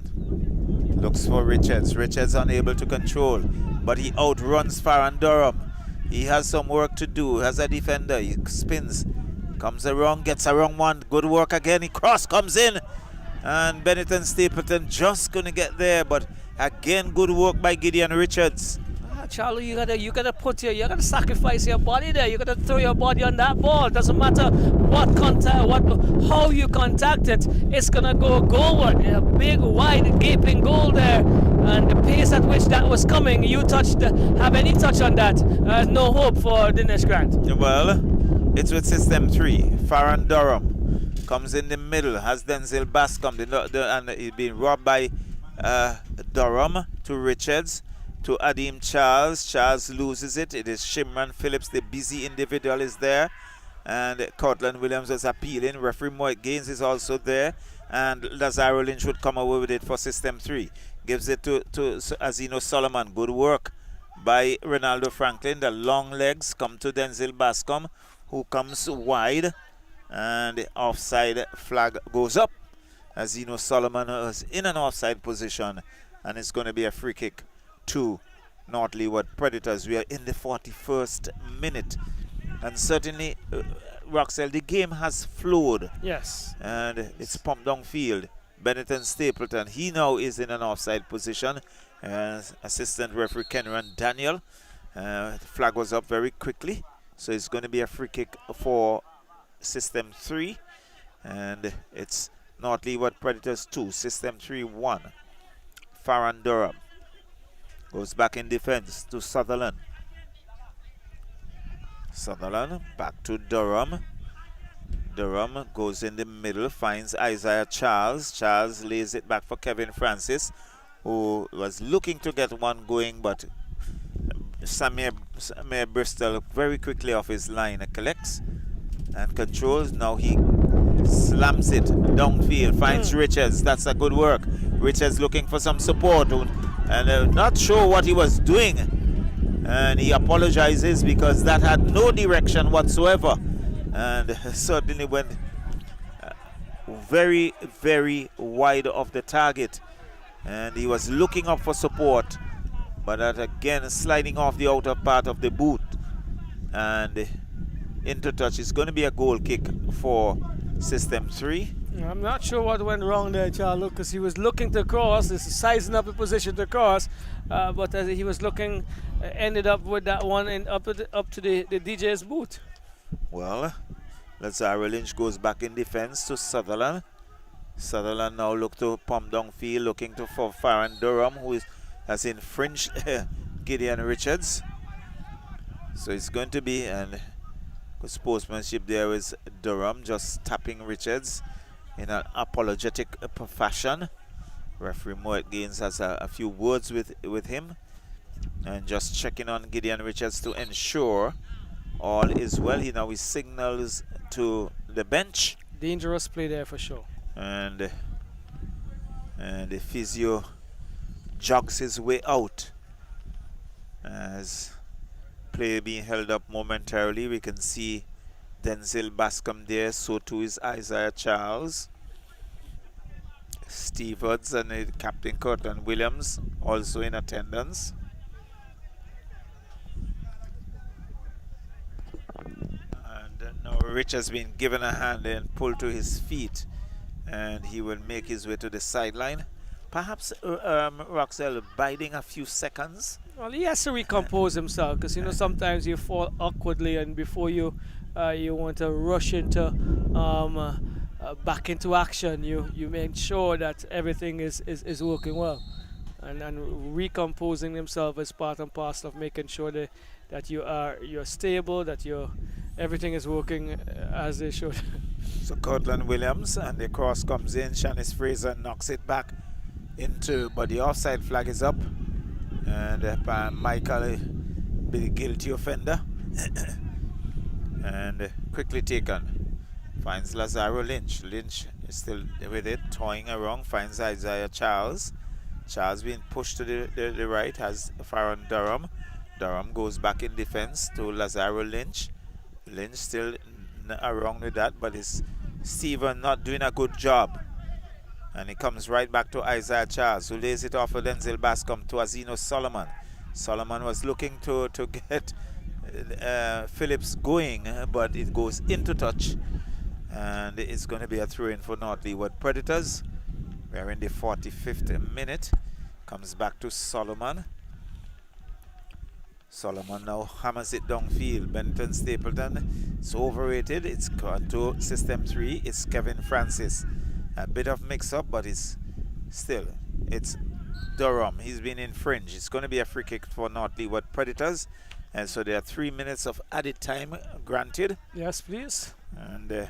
looks for Richards. Richards unable to control, but he outruns Farron Durham. He has some work to do as a defender. He spins, comes around, gets around one. Good work again. He cross comes in. And Bennett and Stapleton just going to get there, but again, good work by Gideon Richards. Charlie, you gotta sacrifice your body there. You gotta throw your body on that ball. Doesn't matter what contact, how you contact it. It's gonna go goalward. A big, wide, gaping goal there, and the pace at which that was coming. You have any touch on that? No hope for Dinesh Grant. Well, it's with system 3. Farron Durham comes in the middle, has Denzel Bascom, and he's been robbed by Durham to Richards to Adim Charles. Charles loses it. It is Shimran Phillips, the busy individual, is there, and Cortland Williams was appealing. Referee Moit Gaines is also there, and Lazaro Lynch would come away with it for system 3. Gives it to Azino Solomon. Good work by Ronaldo Franklin. The long legs come to Denzel Bascom, who comes wide, and the offside flag goes up. Azino Solomon is in an offside position, and it's going to be a free kick to North Leeward Predators. We are in the 41st minute, and certainly, Roxelle, the game has flowed. Yes. And it's pumped downfield. Benetton Stapleton, he now is in an offside position. Assistant referee Kenran Daniel. The flag was up very quickly, so it's going to be a free kick for System 3, and it's North Leeward Predators 2, System 3 1. Farron Durham goes back in defense to Sutherland. Sutherland back to Durham. Durham goes in the middle, finds Isaiah Charles. Charles lays it back for Kevin Francis, who was looking to get one going, but Samir Bristol very quickly off his line collects and controls. Now he slams it downfield, finds Richards. That's a good work. Richards looking for some support, and not sure what he was doing, and he apologizes because that had no direction whatsoever, and certainly went very, very wide of the target, and he was looking up for support, but that again sliding off the outer part of the boot, and into touch. Is going to be a goal kick for System 3. I'm not sure what went wrong there, Charles, because he was looking to cross, sizing up the position to cross, but as he was looking, ended up with that one and up to the DJ's boot. Well, Lazaro Lynch goes back in defense to Sutherland. Sutherland now look to pump downfield, looking for Farron Durham, who has infringed Gideon Richards. So it's going to be an sportsmanship there is Durham just tapping Richards in an apologetic fashion. Referee Moet Gaines has a few words with him and just checking on Gideon Richards to ensure all is well. He now signals to the bench. Dangerous play there for sure. And the physio jogs his way out as play being held up momentarily. We can see Denzel Bascom there, so too is Isaiah Charles. Steve Hudds and Captain Cortland Williams also in attendance. And now Rich has been given a hand and pulled to his feet, and he will make his way to the sideline. Perhaps Roxelle biding a few seconds. Well, he has to recompose himself, because sometimes you fall awkwardly, and before you want to rush into back into action, you make sure that everything is working well, and recomposing himself is part and parcel of making sure that you're stable, that everything is working as it should. So Cortland Williams, and the cross comes in. Shanice Fraser knocks it back into, but the offside flag is up, and Michael be the guilty offender and quickly taken. Finds Lazaro Lynch. Lynch is still with it, toying around, finds Isaiah Charles. Charles being pushed to the right, has Farron Durham. Durham goes back in defense to Lazaro Lynch. Lynch still around with that, but is Steven not doing a good job. And he comes right back to Isaiah Charles, who lays it off for Denzel Bascom to Azino Solomon. Solomon was looking to get Phillips going, but it goes into touch. And it's going to be a throw-in for North Leeward Predators. We are in the 45th minute. Comes back to Solomon. Solomon now hammers it downfield. Benton Stapleton, it's overrated. It's gone to system 3. It's Kevin Francis. A bit of mix-up, but it's still, it's Durham. He's been in fringe. It's going to be a free kick for North Leeward Predators. And so there are 3 minutes of added time granted. Yes, please. And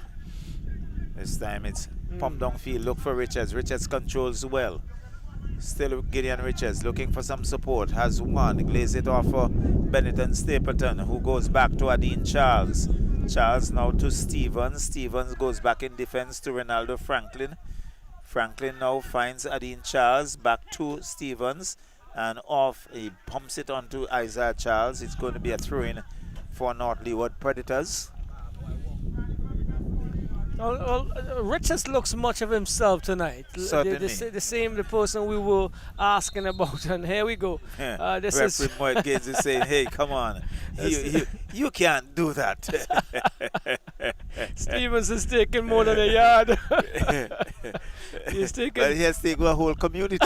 this time it's pump downfield. Look for Richards. Richards controls well. Still Gideon Richards looking for some support. Has one. Glaze it off for Benetton Stapleton, who goes back to Adine Charles. Charles now to Stevens. Stevens goes back in defense to Ronaldo Franklin. Franklin now finds Adine Charles. Back to Stevens. And off. He pumps it onto Isaiah Charles. It's going to be a throw-in for North Leeward Predators. Well, Richards looks much of himself tonight. Certainly. The same the person we were asking about, and here we go. This Referee Moit Gaines is saying, hey, come on. You can't do that. Stevens is taking more than a yard. He's taking... Well, he has taken a whole community.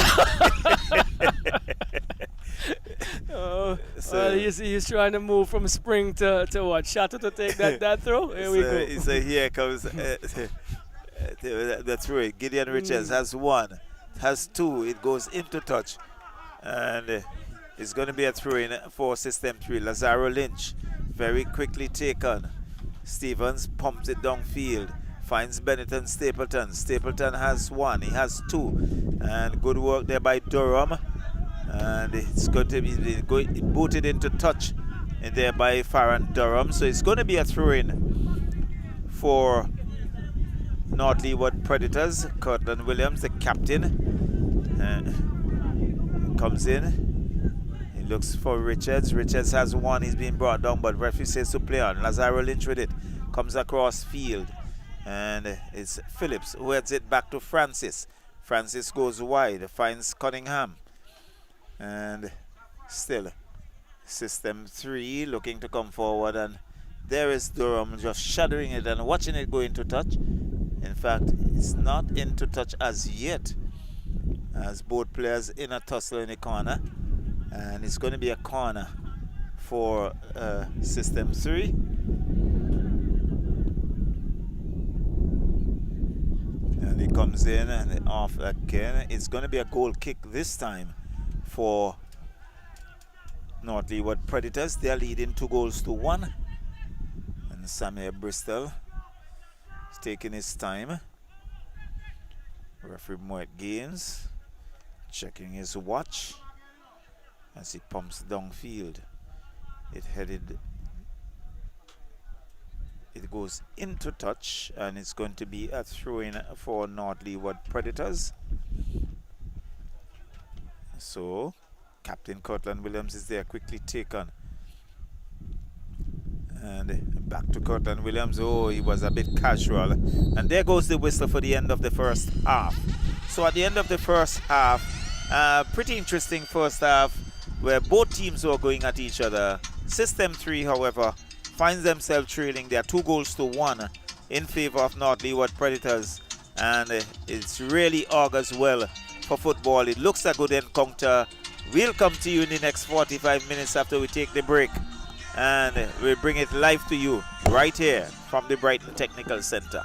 So he's trying to move from spring to what? Shatter to take that throw? Here we go. So here comes the throw. Gideon Richards has one, has two. It goes into touch. And it's going to be a throw-in for System 3. Lazaro Lynch, very quickly taken. Stevens pumps it downfield. Finds Benetton Stapleton. Stapleton has one. He has two. And good work there by Durham. And it's going to be booted into touch and there by Farron Durham. So it's going to be a throw-in for North Leeward Predators. Cortland Williams, the captain, comes in. He looks for Richards. Richards has one. He's being brought down, but referee says to play on. Lazaro Lynch with it. Comes across field. And it's Phillips who heads it back to Francis. Francis goes wide. Finds Cunningham. And still System 3 looking to come forward, and there is Durham just shadowing it and watching it go into touch. In fact, it's not into touch as yet, as both players in a tussle in the corner, and it's going to be a corner for System 3. And he comes in and off again. It's going to be a goal kick this time for North Leeward Predators. They are leading 2-1. And Samuel Bristol is taking his time. Referee Moit Gaines checking his watch as he pumps downfield. It goes into touch, and it's going to be a throw-in for North Leeward Predators. So, Captain Cortland Williams is there, quickly taken. And back to Cortland Williams. Oh, he was a bit casual. And there goes the whistle for the end of the first half. So at the end of the first half, pretty interesting first half where both teams were going at each other. System 3, however, finds themselves trailing. They are 2-1 in favor of North Leeward Predators. And it's really augurs well for football. It looks a good encounter. We'll come to you in the next 45 minutes after we take the break, and we'll bring it live to you right here from the Brighton Technical Center.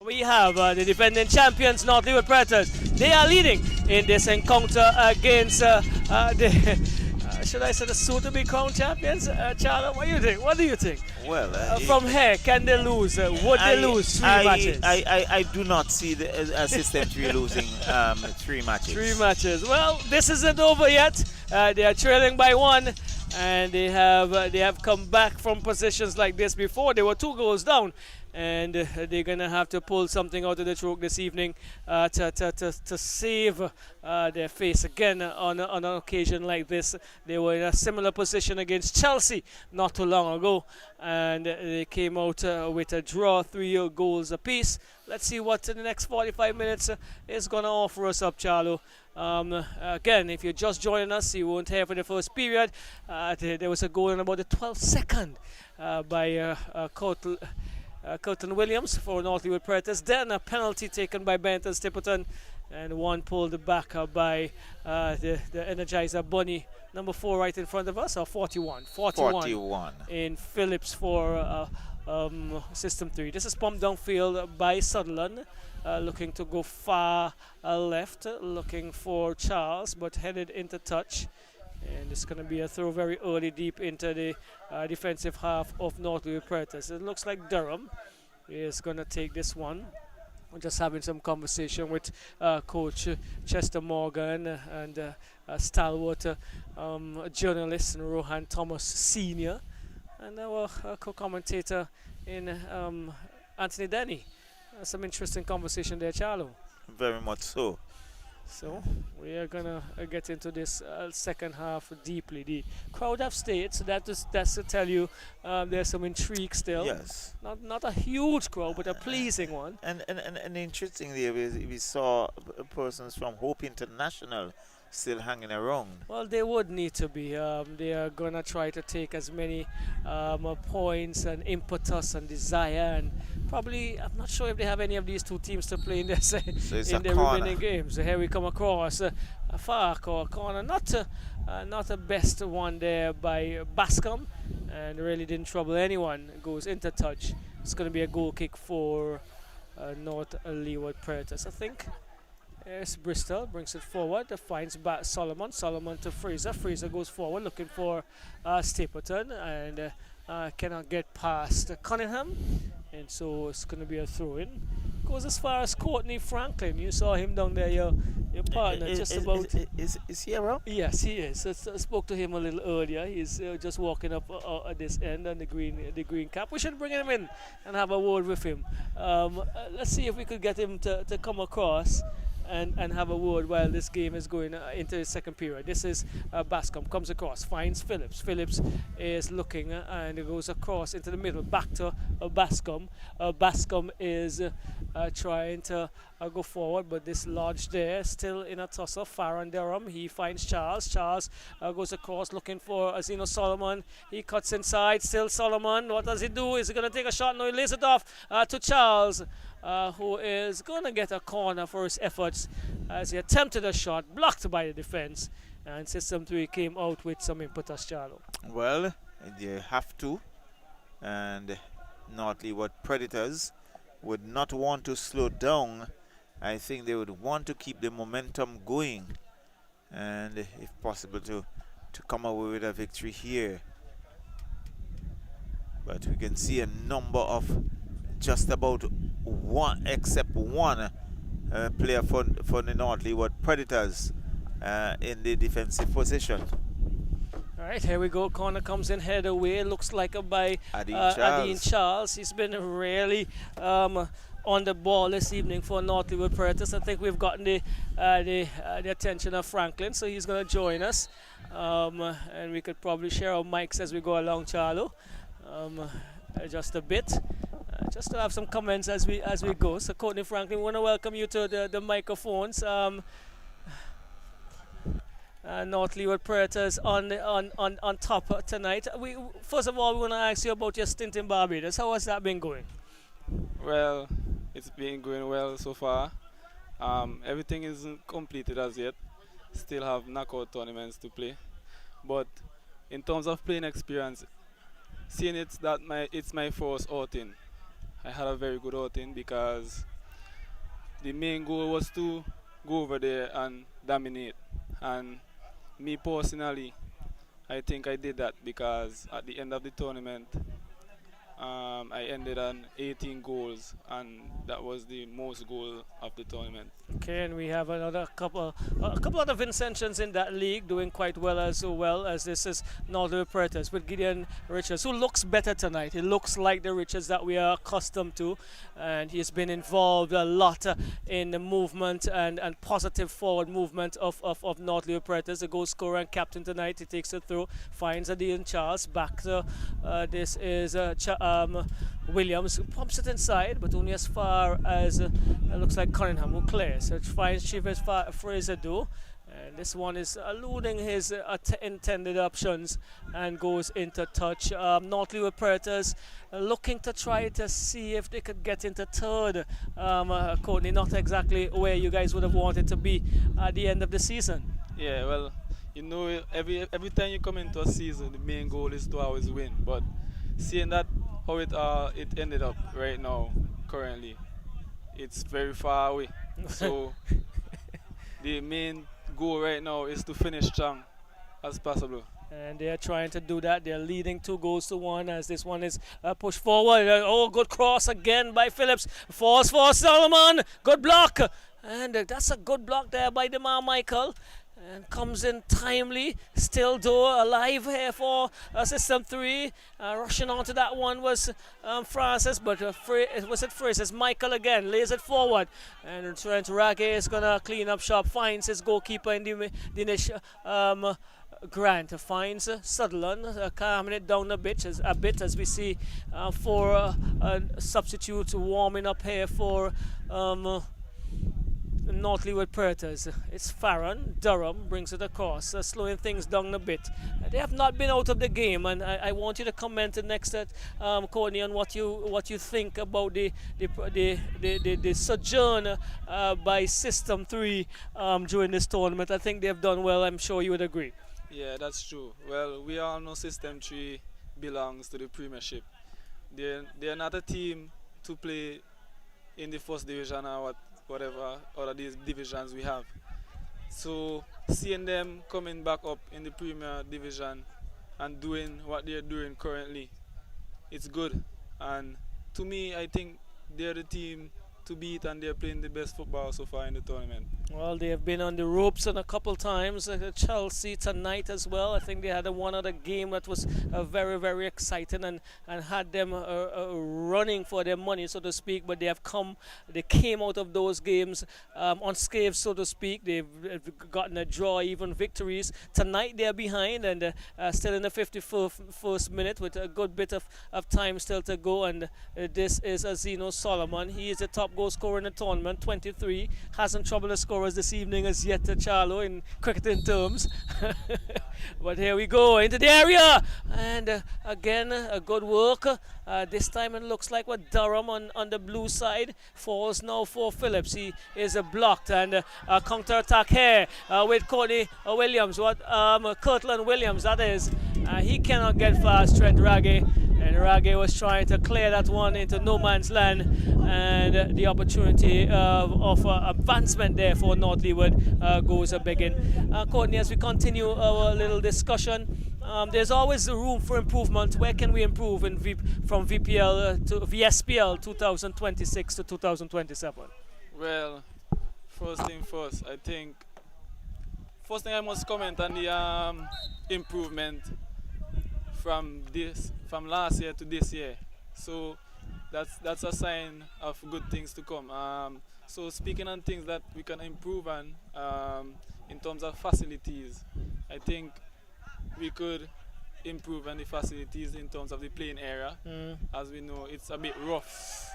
We have the defending champions, North Leeward Predators. They are leading in this encounter against should I say the soon-to-be crowned champions? Charlotte, what do you think? What do you think? Well, from here, can they lose? Would they lose 3 matches? I do not see the system to be losing 3 matches. 3 matches. Well, this isn't over yet. They are trailing by 1, and they have come back from positions like this before. They were 2 goals down, and they're gonna have to pull something out of the throat this evening to save their face again on an occasion like this. They were in a similar position against Chelsea not too long ago, and they came out with a draw, 3 goals apiece. Let's see what the next 45 minutes is gonna offer us up, Charlo. Again, if you're just joining us, you weren't here for the first period. There was a goal in about the 12th second by Curtin Williams for North Leeward Predators. Then a penalty taken by Benton Stipleton, and one pulled back by the Energizer Bunny, number 4 right in front of us, or 41 in Phillips for System 3. This is pumped downfield by Sutherland, looking to go far left, looking for Charles, but headed into touch. And it's going to be a throw very early deep into the defensive half of North Leeward Predators. It looks like Durham is going to take this one. We're just having some conversation with Coach Chester Morgan and stalwart journalist Rohan Thomas Sr. and our co-commentator in Anthony Denny. Some interesting conversation there, Charlo. Very much so. So we are gonna get into this second half deeply. The crowd have stayed, so that's to tell you there's some intrigue still. Yes. Not a huge crowd, but a pleasing one. And interestingly, we saw persons from Hope International still hanging around. Well, they would need to be. They are gonna try to take as many points and impetus and desire, and probably, I'm not sure if they have any of these 2 teams to play in their remaining games. So here we come across a far corner, not a best one there by Bascom, and really didn't trouble anyone. Goes into touch. It's going to be a goal kick for North Leeward Predators, I think. There's Bristol, brings it forward, finds back Solomon to Fraser. Fraser goes forward looking for Stapleton, and cannot get past Cunningham, and so it's going to be a throw-in. Goes as far as Courtney Franklin. You saw him down there, your partner, Is he around? Yes, he is. I spoke to him a little earlier. He's just walking up at this end on the green cap. We should bring him in and have a word with him. Let's see if we could get him to come across and have a word while this game is going into the second period. This is Bascom, comes across, finds Phillips. Phillips is looking and it goes across into the middle, back to Bascom. Bascom is trying to go forward, but this lodge there, still in a tussle. Farron Durham, he finds Charles. Charles goes across looking for Azino Solomon. He cuts inside, still Solomon. What does he do? Is he going to take a shot? No, he lays it off to Charles, who is going to get a corner for his efforts as he attempted a shot, blocked by the defense, and System 3 came out with some impetus, Charlo. Well, they have to, and North Leeward Predators would not want to slow down. I think they would want to keep the momentum going, and if possible to come away with a victory here. But we can see a number of just about one, except one player for the North Leeward Predators in the defensive position. All right, here we go. Corner comes in, head away. Looks like by Adine Charles. He's been really on the ball this evening for North Leeward Predators. I think we've gotten the attention of Franklin, so he's going to join us. And we could probably share our mics as we go along, Charlo. Just a bit. Just to have some comments as we go. So Courtney Franklin, we want to welcome you to the microphones. North Leeward Predators on top tonight. First of all, we want to ask you about your stint in Barbados. How has that been going? Well, it's been going well so far. Everything isn't completed as yet. Still have knockout tournaments to play. But in terms of playing experience, seeing it's my first outing, I had a very good outing because the main goal was to go over there and dominate. And me personally, I think I did that because at the end of the tournament, I ended on 18 goals, and that was the most goal of the tournament. Okay, and we have a couple other Vincentians in that league doing quite well as this is Northern Predators with Gideon Richards, who looks better tonight. He looks like the Richards that we are accustomed to, and he's been involved a lot in the movement and positive forward movement of Northern Predators. The goal scorer and captain tonight. He takes it through, finds Adian Charles back to this is Williams, who pumps it inside, but only as far as it looks like Cunningham who clears. So it finds Chivas Fraser do. And this one is eluding his intended options and goes into touch. North Leeward Predators looking to try to see if they could get into third. Courtney, not exactly where you guys would have wanted to be at the end of the season. Yeah, well, you know, every time you come into a season, the main goal is to always win. But seeing that how it ended up right now, currently, it's very far away. So the main goal right now is to finish strong as possible. And they're trying to do that. They're leading 2-1 as this one is pushed forward. Oh, good cross again by Phillips. Falls for Solomon. Good block. And that's a good block there by DeMar Michael. And comes in timely. Still though alive here for System 3. Rushing onto that one was Francis, but was it Francis? Michael again lays it forward. And Trent Rage is going to clean up shop. Finds his goalkeeper in the Grant finds Sutherland calming it down a bit as we see for a substitute warming up here for North Leeward Predators. It's Farron. Durham brings it across, slowing things down a bit. They have not been out of the game, and I want you to comment next at Courtney on what you think about the sojourn by System 3 during this tournament. I think they have done well. I'm sure you would agree. Yeah, that's true. Well, we all know System 3 belongs to the Premiership. They're not a team to play in the first division or whatever other these divisions we have. So seeing them coming back up in the Premier Division and doing what they're doing currently, it's good. And to me, I think they're the team to beat, and they're playing the best football so far in the tournament. Well, they have been on the ropes a couple times. Chelsea tonight as well. I think they had one other game that was very, very exciting and had them running for their money, so to speak. But they came out of those games unscathed, so to speak. They've gotten a draw, even victories. Tonight they're behind and still in the 51st minute with a good bit of time still to go. And this is Zeno Solomon. He is the top goal scorer in the tournament, 23. Hasn't troubled the scorers this evening as yet, Charlo, in cricketing terms. But here we go into the area, and again a good work. This time it looks like what Durham on the blue side falls now for Phillips. He is blocked, and a counter attack here with Courtney Williams. Kirtland Williams, that is. He cannot get past Trent Rage. And Rage was trying to clear that one into no man's land, and the opportunity of advancement there for North Leeward goes a begging. Courtney, as we continue our little discussion, there's always room for improvement. Where can we improve from VPL to VSPL 2026 to 2027? Well, first thing first, I think first thing I must comment on the improvement from last year to this year. So that's a sign of good things to come. So speaking on things that we can improve on in terms of facilities, I think we could improve on the facilities in terms of the playing area. As we know, it's a bit rough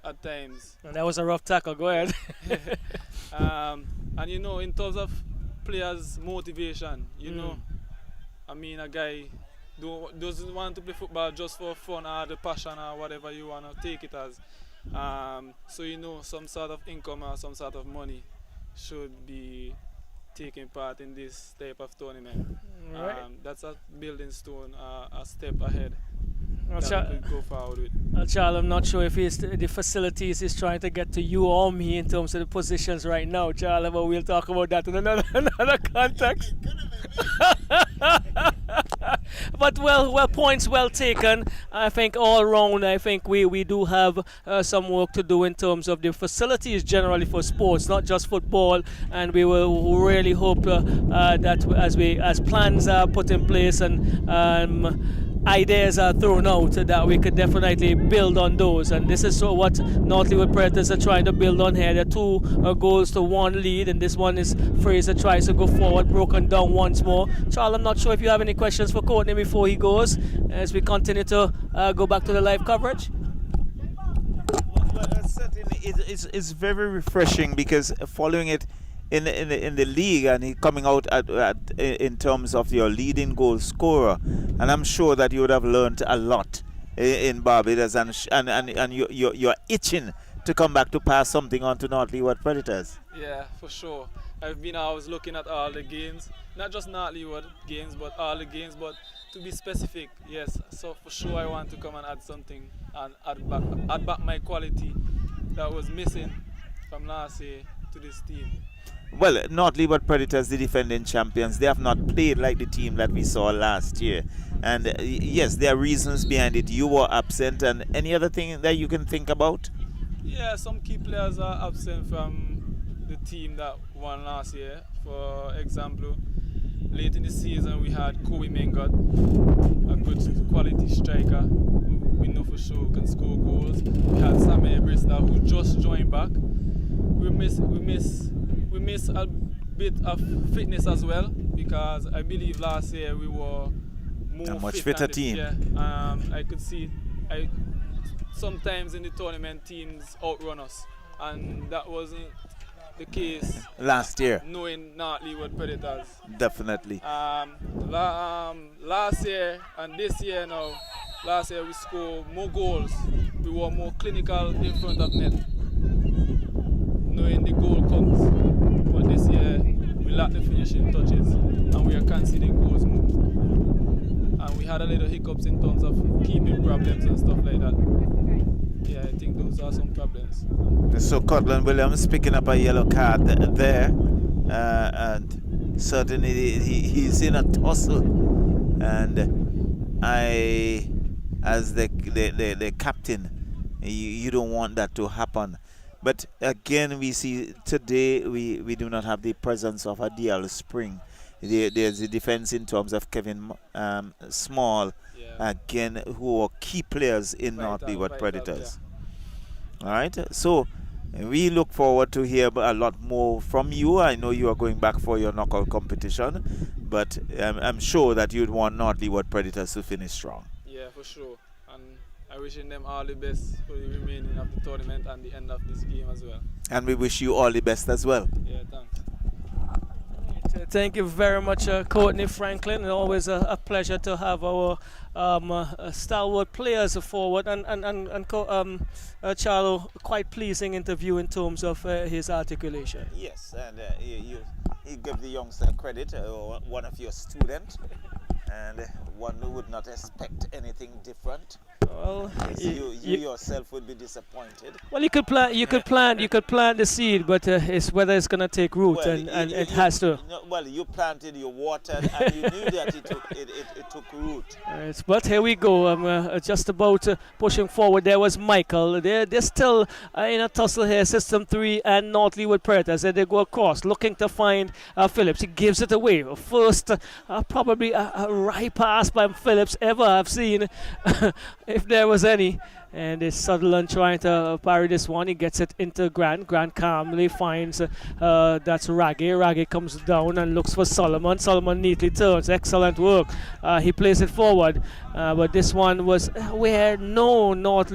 at times. And that was a rough tackle. Go ahead. And you know, in terms of players' motivation, you know, I mean, a guy doesn't want to play football just for fun or the passion or whatever you want to take it as. So you know, some sort of income or some sort of money should be taking part in this type of tournament. Right. That's a building stone, a step ahead. that we could go forward with. Charles, I'm not sure if the facilities is trying to get to you or me in terms of the positions right now, Charles, but we'll talk about that in another context. But well, points well taken. I think all round, I think we do have some work to do in terms of the facilities generally for sports, not just football. And we will really hope that as plans are put in place and ideas are thrown out, that we could definitely build on those. And this is what North Leeward Predators are trying to build on here. There are 2 goals to 1 lead, and this one is Fraser tries to go forward, broken down once more. Charles, I'm not sure if you have any questions for Courtney before he goes, as we continue to go back to the live coverage. Well, certainly it's very refreshing, because following it in the league and he coming out in terms of your leading goal scorer, and I'm sure that you would have learned a lot in Barbados, and you're itching to come back to pass something on to North Leeward Predators. Yeah, for sure. I was looking at all the games, not just North Leeward games, but all the games, but to be specific, yes. So for sure I want to come and add something and add back my quality that was missing from last year to this team. Well, North Leeward Predators, the defending champions, they have not played like the team that we saw last year. And yes, there are reasons behind it. You were absent, and any other thing that you can think about? Yeah, some key players are absent from the team that won last year. For example, late in the season we had Kobe Mengot, a good quality striker who we know for sure can score goals. We had Samuel Bristol, who just joined back. We miss a bit of fitness as well, because I believe last year we were a much fitter team. I could see sometimes in the tournament teams outrun us, and that wasn't the case last year, knowing North Leeward Predators. Definitely. Last year and this year now, last year we scored more goals. We were more clinical in front of net, knowing the goal comes. But this year we lack the finishing touches, and we are conceding goals more. And we had a little hiccups in terms of keeping problems and stuff like that. Yeah, I think those are some problems. So Cortland Williams picking up a yellow card there, and certainly he's in a tussle, and as the captain, you don't want that to happen. But again, we see today we do not have the presence of a DL Spring. There's the defense in terms of Kevin Small, again, who are key players in North Leeward Predators. All right, so we look forward to hear a lot more from you. I know you are going back for your knockout competition, but I'm sure that you'd want North Leeward Predators to finish strong. Yeah, for sure. And I wishing them all the best for the remaining of the tournament and the end of this game as well. And we wish you all the best as well. Yeah, thanks. Thank you very much, Courtney Franklin. Always a pleasure to have our stalwart players forward, and Charlo, quite pleasing interview in terms of his articulation. Yes, and you give the youngster credit, one of your students, and one who would not expect anything different. Well, you yourself would be disappointed. Well, you could plant the seed, but it's whether it's gonna take root, well, and it has to. No, well, you planted, you watered, and you knew that it took root. Right, but here we go. I'm just about pushing forward. There was Michael. They're still in a tussle here. System 3 and North Leeward Predators. They go across, looking to find Phillips. He gives it away. First, probably a right pass by Phillips ever I've seen. If there was any. And it's Sutherland trying to parry this one. He gets it into Grant. Grant calmly finds that's Raggy. Raggy comes down and looks for Solomon. Solomon neatly turns. Excellent work. He plays it forward. But this one was where no North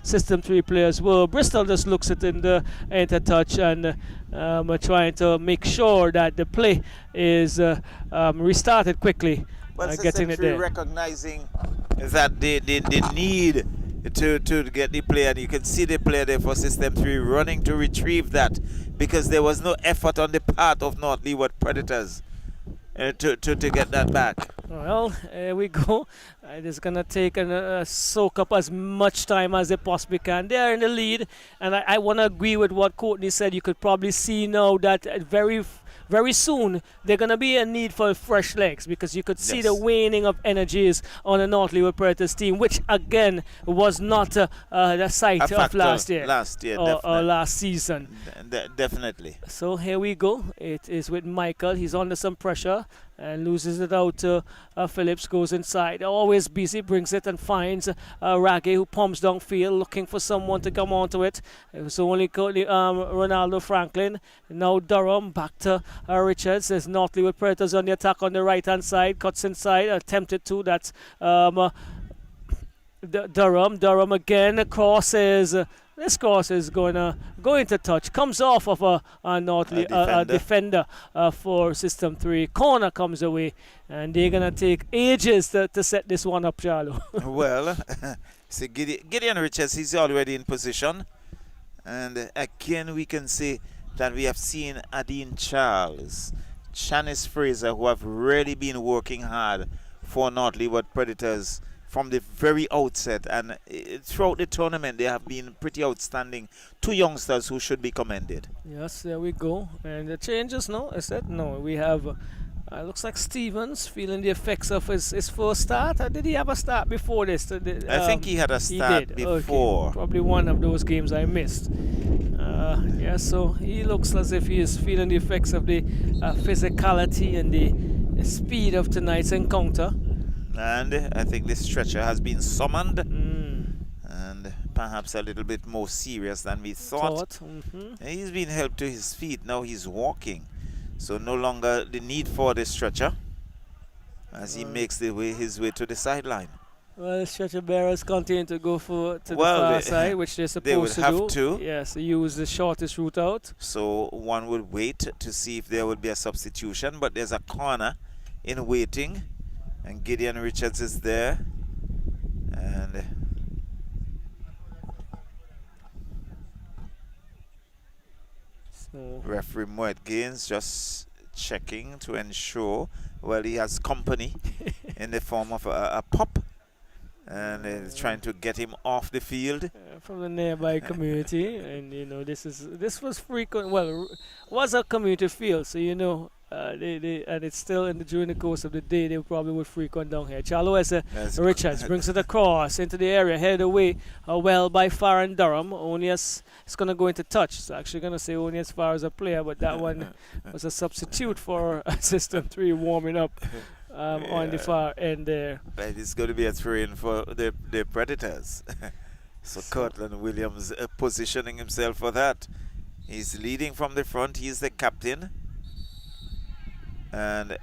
System 3 players were. Bristol just looks it in the touch and trying to make sure that the play is restarted quickly. Well, getting it there. Recognizing that they need to get the player, and you can see the player there for System 3 running to retrieve that, because there was no effort on the part of North Leeward Predators to get that back. Well, here we go. It is going to take and soak up as much time as they possibly can. They are in the lead, and I want to agree with what Courtney said. You could probably see now that very soon they're going to be a need for fresh legs, because you could see the waning of energies on the North Leeward Predators team, which again was not the sight of last year. Or last season. Definitely. So here we go. It is with Michael. He's under some pressure and loses it out to Phillips, goes inside. Always busy, brings it and finds Raggy, who pumps downfield, looking for someone to come onto it. It was only Ronaldo Franklin. Now Durham back to Richards. There's North Leeward Predators on the attack on the right-hand side. Cuts inside, attempted to. That's Durham again. Crosses. This cross is going to touch. Comes off of a defender for System 3. Corner comes away, and they're going to take ages to set this one up, Charlo. Well, see, Gideon Richards, he's already in position. And again, we can see that we have seen Adine Charles, Janice Fraser, who have really been working hard for North Leeward Predators from the very outset, and throughout the tournament they have been pretty outstanding. Two youngsters who should be commended. Yes, there we go. And the changes, we have looks like Stevens feeling the effects of his first start. Or did he have a start before this? I think he had a start before. Okay. Probably one of those games I missed. So he looks as if he is feeling the effects of the physicality and the speed of tonight's encounter. And I think the stretcher has been summoned, and perhaps a little bit more serious than we thought. He's been helped to his feet. Now he's walking, so no longer the need for the stretcher as he makes his way to the sideline. Well, the stretcher bearers continue to go to the far side, which they're supposed to do. They would have to. Yes, use the shortest route out. So one would wait to see if there would be a substitution, but there's a corner in waiting. And Gideon Richards is there, and referee Moet Gaines just checking to ensure, well, he has company in the form of a pup, and trying to get him off the field from the nearby community. And this was frequent. Well, was a community field, so and it's still during the course of the day they probably would frequent down here. Charlo as Richards brings it across into the area, headed away well by Farron Durham. Only as it's going to go into touch. It's actually going to say only as far as a player, but that one was a substitute for System 3 warming up on the far end there. But it's going to be a throw-in for the Predators. So Cortland Williams positioning himself for that. He's leading from the front. He's the captain. And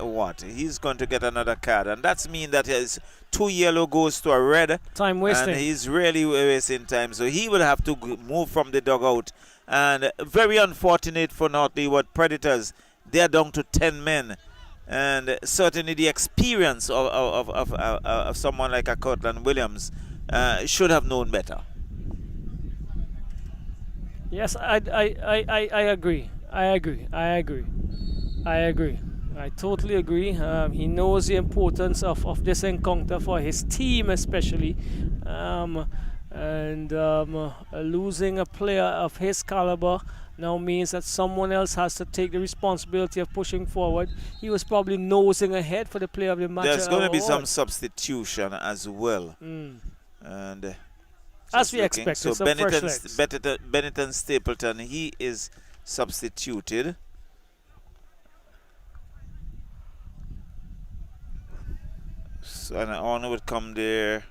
he's going to get another card, and that's mean that his 2 yellow goes to a red. Time wasting. And he's really wasting time, so he will have to move from the dugout. And very unfortunate for North Leeward Predators. They're down to 10 men, and certainly the experience of someone like a Cortland Williams should have known better. Yes, I agree. I totally agree. He knows the importance of this encounter for his team especially. Losing a player of his caliber now means that someone else has to take the responsibility of pushing forward. He was probably nosing ahead for the player of the match. There's going to be some substitution as well. And as we expected, so Benetton Stapleton, he is substituted. So, and on would come there.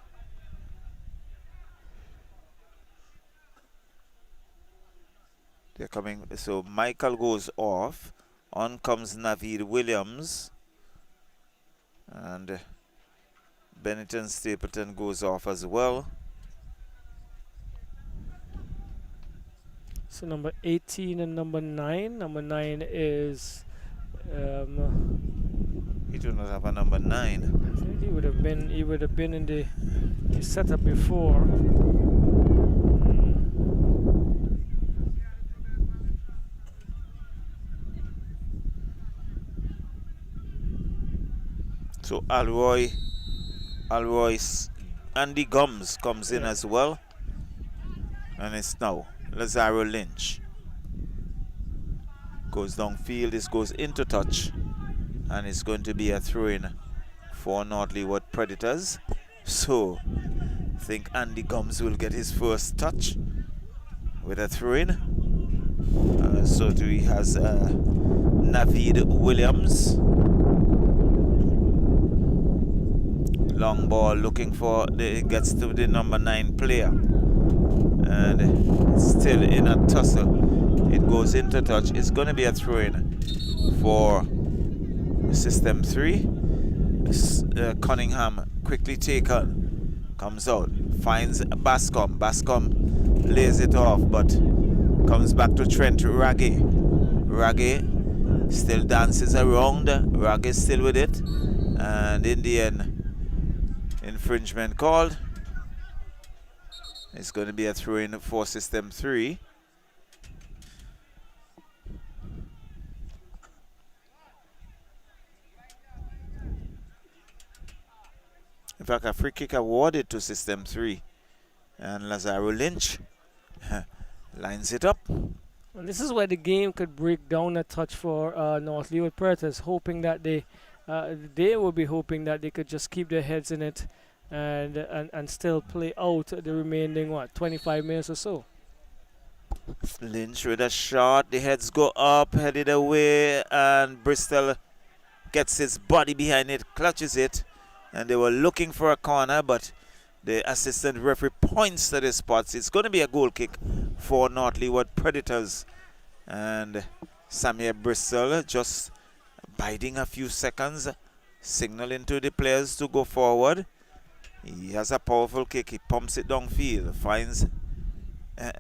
They're coming. So Michael goes off. On comes Naveed Williams. And Benetton Stapleton goes off as well. So number 18 and number 9. Number 9 is... he do not have a number 9. I think he would have been in the setup before. So Andy Gums comes in as well. And it's now Lazaro Lynch. Goes downfield, this goes into touch. And it's going to be a throw-in for North Leeward Predators. So I think Andy Gums will get his first touch with a throw-in. So he has Naveed Williams. Long ball looking for it gets to the number 9 player. And still in a tussle. It goes into touch. It's going to be a throw-in for System 3. Cunningham quickly taken. Comes out. Finds Bascom. Bascom lays it off, but comes back to Trent Raggy. Raggy still dances around. Raggy still with it. And in the end, infringement called. It's going to be a throw-in for System 3. In fact, a free kick awarded to System 3. And Lazaro Lynch lines it up. Well, this is where the game could break down a touch for North Leeward Predators, hoping that they will be hoping that they could just keep their heads in it and still play out the remaining 25 minutes or so. Lynch with a shot, the heads go up, headed away, and Bristol gets his body behind it, clutches it, and they were looking for a corner, but the assistant referee points to the spots. It's going to be a goal kick for North Leeward Predators, and Samuel Bristol just biding a few seconds, signaling to the players to go forward. He has a powerful kick. He pumps it downfield, finds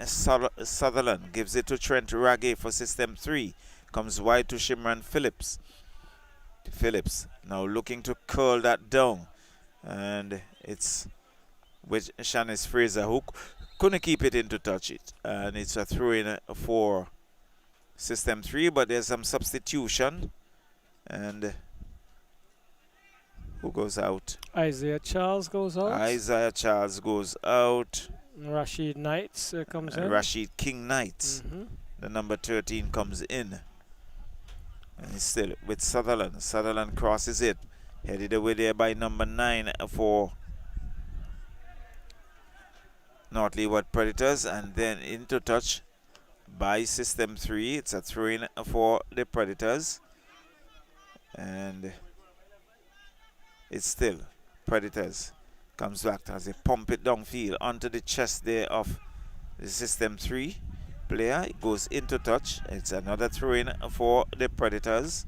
Sutherland, gives it to Trent Raggy for System 3. Comes wide to Shimran Phillips. Phillips now looking to curl that down. And it's with Shanice Fraser, who couldn't keep it into touch it. And it's a throw-in for System 3, but there's some substitution. And who goes out? Isaiah Charles goes out. Isaiah Charles goes out. Rashid Knights comes in. Rashid King Knights, the number 13, comes in. And he's still with Sutherland. Sutherland crosses it. Headed away there by number 9 for North Leeward Predators. And then into touch by System 3. It's a throw-in for the Predators. And it's still Predators. Comes back as they pump it downfield onto the chest there of the System 3 player. It goes into touch. It's another throw-in for the Predators.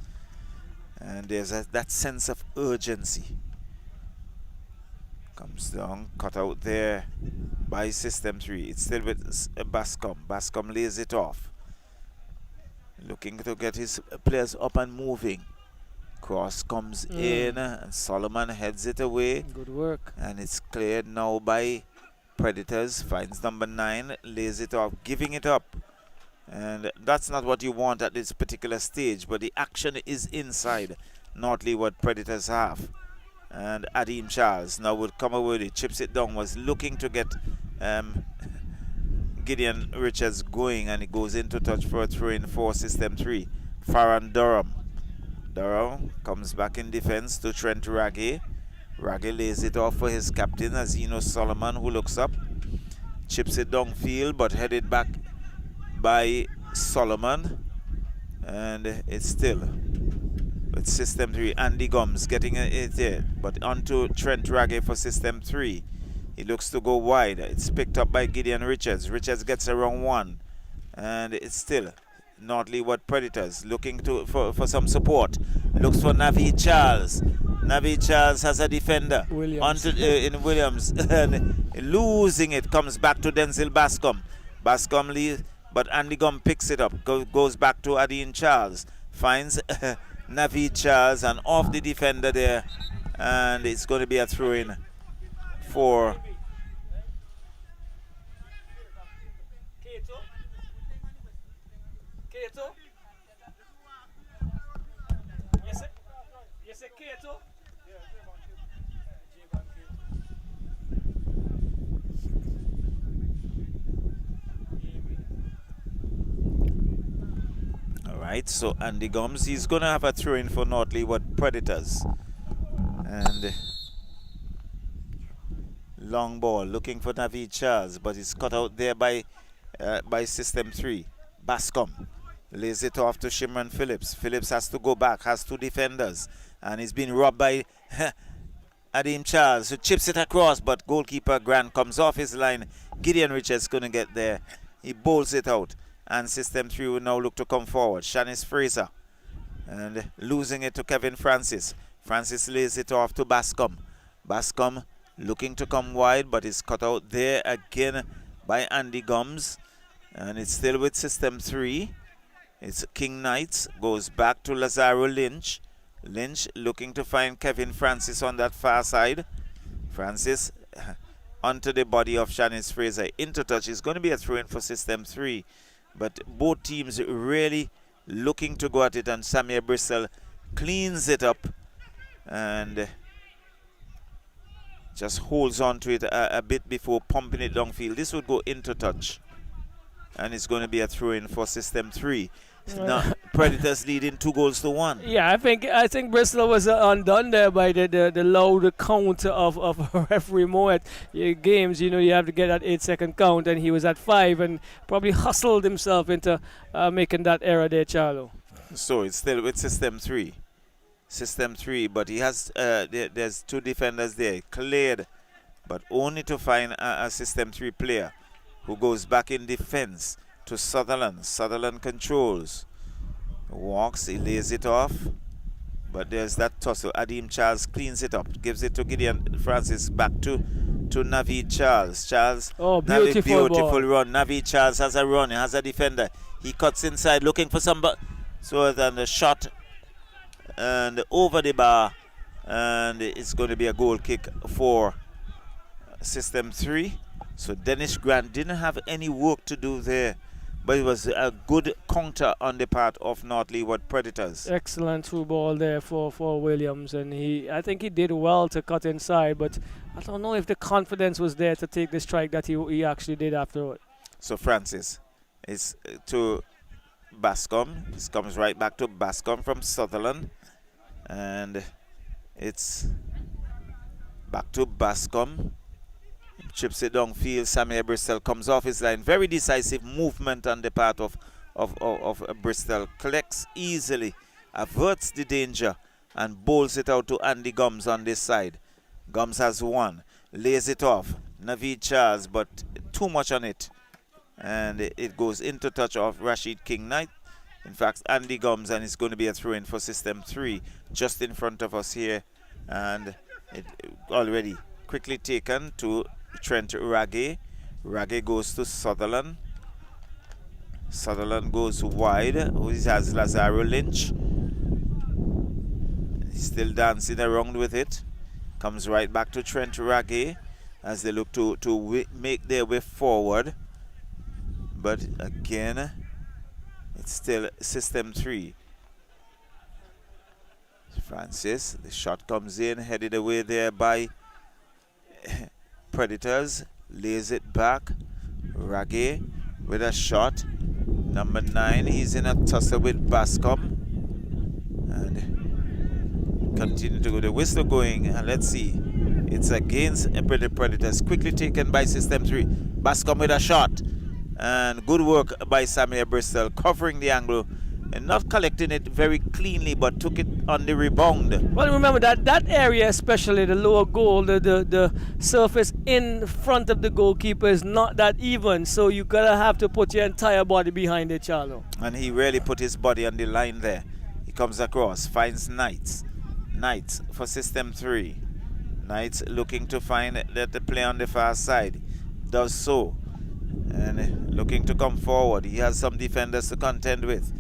And there's that sense of urgency. Comes down, cut out there by System 3. It's still with Bascom. Bascom lays it off. Looking to get his players up and moving. Cross comes in and Solomon heads it away. Good work. And it's cleared now by Predators. Finds number 9, lays it off, giving it up. And that's not what you want at this particular stage, but the action is inside North Leeward Predators half. And Adim Charles now would come away with it, chips it down, was looking to get Gideon Richards going, and it goes into touch for a throw-in for System 3. Farron Durham. Durham comes back in defense to Trent Raggy. Raggy lays it off for his captain, Azino Solomon, who looks up. Chips it downfield, but headed back by Solomon. And it's still with System 3. Andy Gums getting it there, but onto Trent Raggy for System 3. He looks to go wide. It's picked up by Gideon Richards. Richards gets around 1. And it's still North Leeward Predators looking for some support. Looks for Naveed Charles. Naveed Charles has a defender in Williams. And losing it, comes back to Denzel Bascom. Bascom leaves, but Andy Gum picks it up. Goes back to Adine Charles. Finds Naveed Charles and off the defender there. And it's going to be a throw-in for Knights. So Andy Gums, he's going to have a throw in for North Leeward Predators. And long ball looking for Naveed Charles, but it's cut out there by System 3. Bascom lays it off to Shimron Phillips. Phillips has to go back, has 2 defenders, and he's been robbed by Adim Charles, who chips it across, but goalkeeper Grant comes off his line. Gideon Richards couldn't get there. He bowls it out, and System 3 will now look to come forward. Shanice Fraser, and losing it to Kevin Francis. Francis lays it off to Bascom. Bascom looking to come wide, but is cut out there again by Andy Gums. And it's still with System 3. It's King Knights. Goes back to Lazaro Lynch. Lynch looking to find Kevin Francis on that far side. Francis onto the body of Shanice Fraser. Into touch. It's going to be a throw-in for System 3. But both teams really looking to go at it. And Samir Bristol cleans it up. And just holds on to it a bit before pumping it downfield. This would go into touch. And it's going to be a throw-in for System 3. Now, Predators leading 2-1. Yeah, I think Bristol was undone there by the loud count of referee Moore at games. You know, you have to get that 8-second count, and he was at 5 and probably hustled himself into making that error there, Charlo. So it's still with System 3. System 3, but he has there's 2 defenders there. Cleared, but only to find a System 3 player who goes back in defense to Sutherland. Sutherland controls. Walks, he lays it off. But there's that tussle. Adim Charles cleans it up. Gives it to Gideon Francis. Back to Naveed Charles. Charles. Oh, beautiful run. Naveed Charles has a run. He has a defender. He cuts inside looking for somebody. So then the shot and over the bar. And it's going to be a goal kick for System 3. So Dennis Grant didn't have any work to do there, but it was a good counter on the part of North Leeward Predators. Excellent through ball there for Williams, and I think he did well to cut inside, but I don't know if the confidence was there to take the strike that he actually did afterward. So Francis is to Bascom. This comes right back to Bascom from Sutherland, and it's back to Bascom. Chips it downfield. Samir Bristol comes off his line. Very decisive movement on the part of Bristol. Collects easily, averts the danger, and bowls it out to Andy Gums on this side. Gums has 1. Lays it off. Naveed Charles, but too much on it. And it goes into touch of Rashid King Knight. In fact, Andy Gums, and it's going to be a throw-in for System 3 just in front of us here. And it already quickly taken to Trent Ragge. Ragge goes to Sutherland. Sutherland goes wide. He has Lazaro Lynch. He's still dancing around with it. Comes right back to Trent Ragge as they look to make their way forward. But again, it's still System 3. Francis, the shot comes in, headed away there by Predators. Lays it back. Ragge with a shot. Number 9, he's in a tussle with Bascom. And continue to go. The whistle going, and let's see. It's against the Predators. Quickly taken by System 3. Bascom with a shot. And good work by Samir Bristol, covering the angle and not collecting it very cleanly, but took it on the rebound. Well, remember that area, especially the lower goal, the surface in front of the goalkeeper is not that even, so you gotta have to put your entire body behind it, Charlo. And he really put his body on the line there. He comes across, finds Knights. Knights for System 3. Knights looking to find that the play on the far side. Does so. And looking to come forward. He has some defenders to contend with.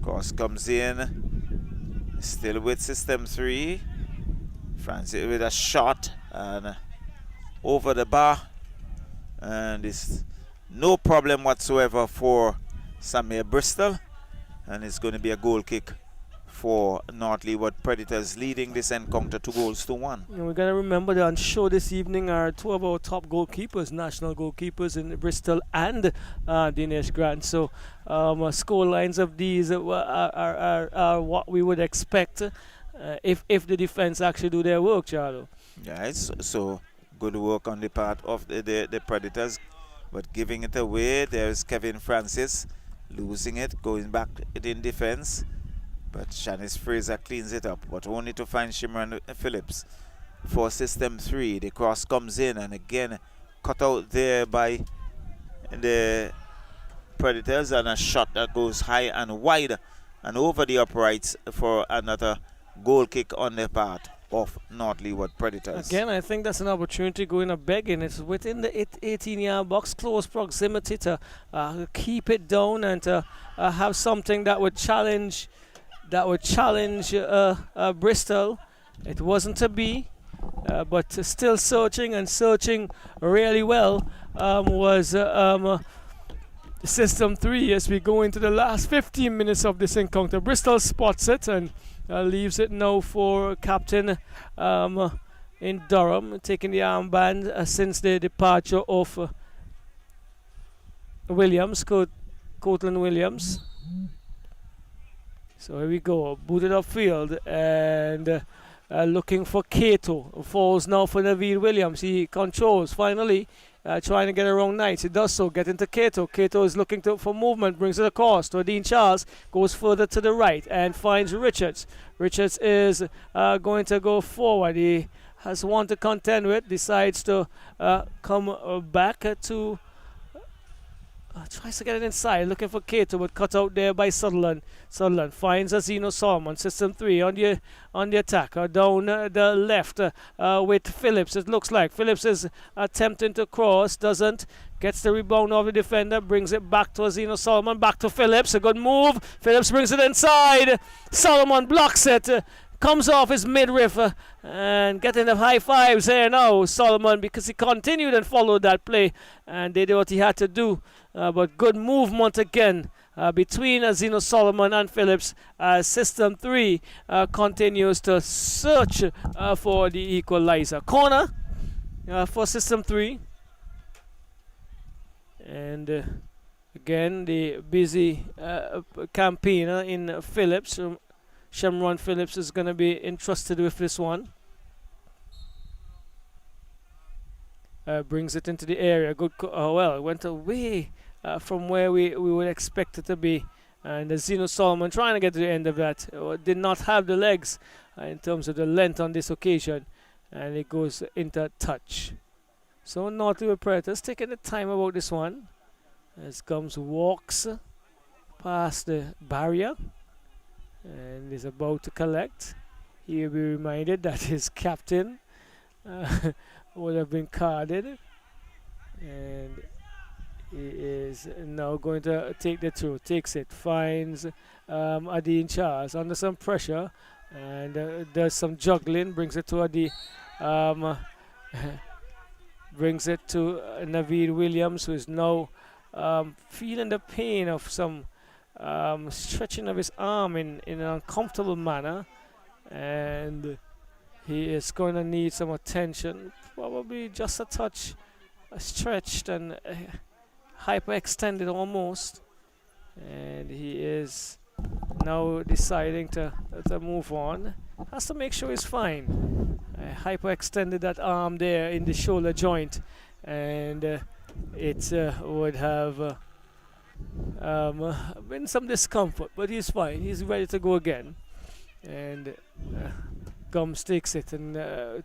Cross comes in. Still with System 3. Francis with a shot. And over the bar. And it's no problem whatsoever for Samir Bristol. And it's going to be a goal kick for North Leeward Predators, leading this encounter 2-1. And we got to remember that on show this evening are two of our top goalkeepers, national goalkeepers in Bristol and Dinesh Grant. So score lines of these are what we would expect if the defense actually do their work, Charlo. Yes, so good work on the part of the Predators, but giving it away. There's Kevin Francis losing it, going back in defense, but Shanice Fraser cleans it up, but only to find Shimron Phillips for System 3. The cross comes in and again cut out there by the Predators, and a shot that goes high and wide and over the uprights for another goal kick on the part of North Leeward Predators. Again, I think that's an opportunity going a begging. It's within the 18-yard box, close proximity to keep it down and to have something that would challenge Bristol. It wasn't to be, but still searching really well was System 3 as we go into the last 15 minutes of this encounter. Bristol spots it and leaves it now for Captain in Durham, taking the armband since the departure of Williams, Cortland Williams. So here we go, booted upfield and looking for Cato. Falls now for Naveed Williams. He controls finally. Trying to get around Knights. He does so. Get into Cato. Cato is looking for movement. Brings it across to Dean Charles. Goes further to the right and finds Richards. Richards is going to go forward. He has one to contend with. Decides to come back to... tries to get it inside, looking for Cato, but cut out there by Sutherland. Sutherland finds Azino Solomon, System 3 on the attack, down the left with Phillips. It looks like Phillips is attempting to cross, doesn't. Gets the rebound of the defender, brings it back to Azino Solomon, back to Phillips. A good move. Phillips brings it inside. Solomon blocks it. Comes off his midriff and getting the high fives here now, Solomon, because he continued and followed that play and did what he had to do. But good movement again between Azino Solomon and Phillips. System 3 continues to search for the equalizer. Corner for System 3. And again, the busy campaigner in Phillips. Shamron Phillips is going to be entrusted with this one. Brings it into the area. Good. Well, it went away from where we would expect it to be. And Zeno Solomon trying to get to the end of that. Did not have the legs in terms of the length on this occasion. And it goes into touch. So North Leeward Predators taking the time about this one. As comes walks past the barrier. And is about to collect. He will be reminded that his captain would have been carded, and he is now going to take the throw. Takes it, finds Adine Charles under some pressure, and does some juggling. Brings it to Adi, brings it to Naveed Williams, who is now feeling the pain of some stretching of his arm in an uncomfortable manner, and he is going to need some attention, probably just a touch stretched and hyperextended almost, and he is now deciding to move on. Has to make sure he's fine. Hyperextended that arm there in the shoulder joint, and it would have been some discomfort, but he's fine. He's ready to go again. And Gums takes it and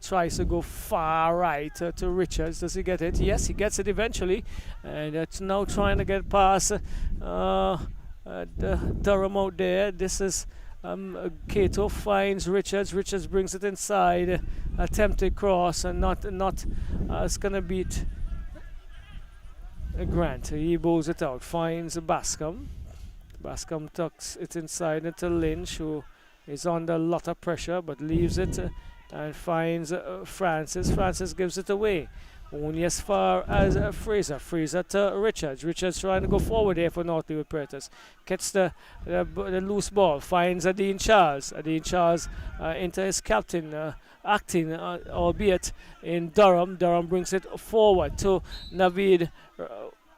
tries to go far right to Richards. Does he get it? Yes, he gets it eventually. And it's now trying to get past Durham out there. This is Cato finds Richards. Richards brings it inside. Attempted cross and not it's going to beat Grant. He bowls it out, finds Bascom. Bascom tucks it inside into Lynch, who is under a lot of pressure but leaves it and finds Francis. Francis gives it away. only as far as Fraser. Fraser to Richards. Richards trying to go forward here for North Leeward Predators. Gets the loose ball. Finds Adine Charles. Adine Charles into his captain. Acting, albeit in Durham. Durham brings it forward to Naveed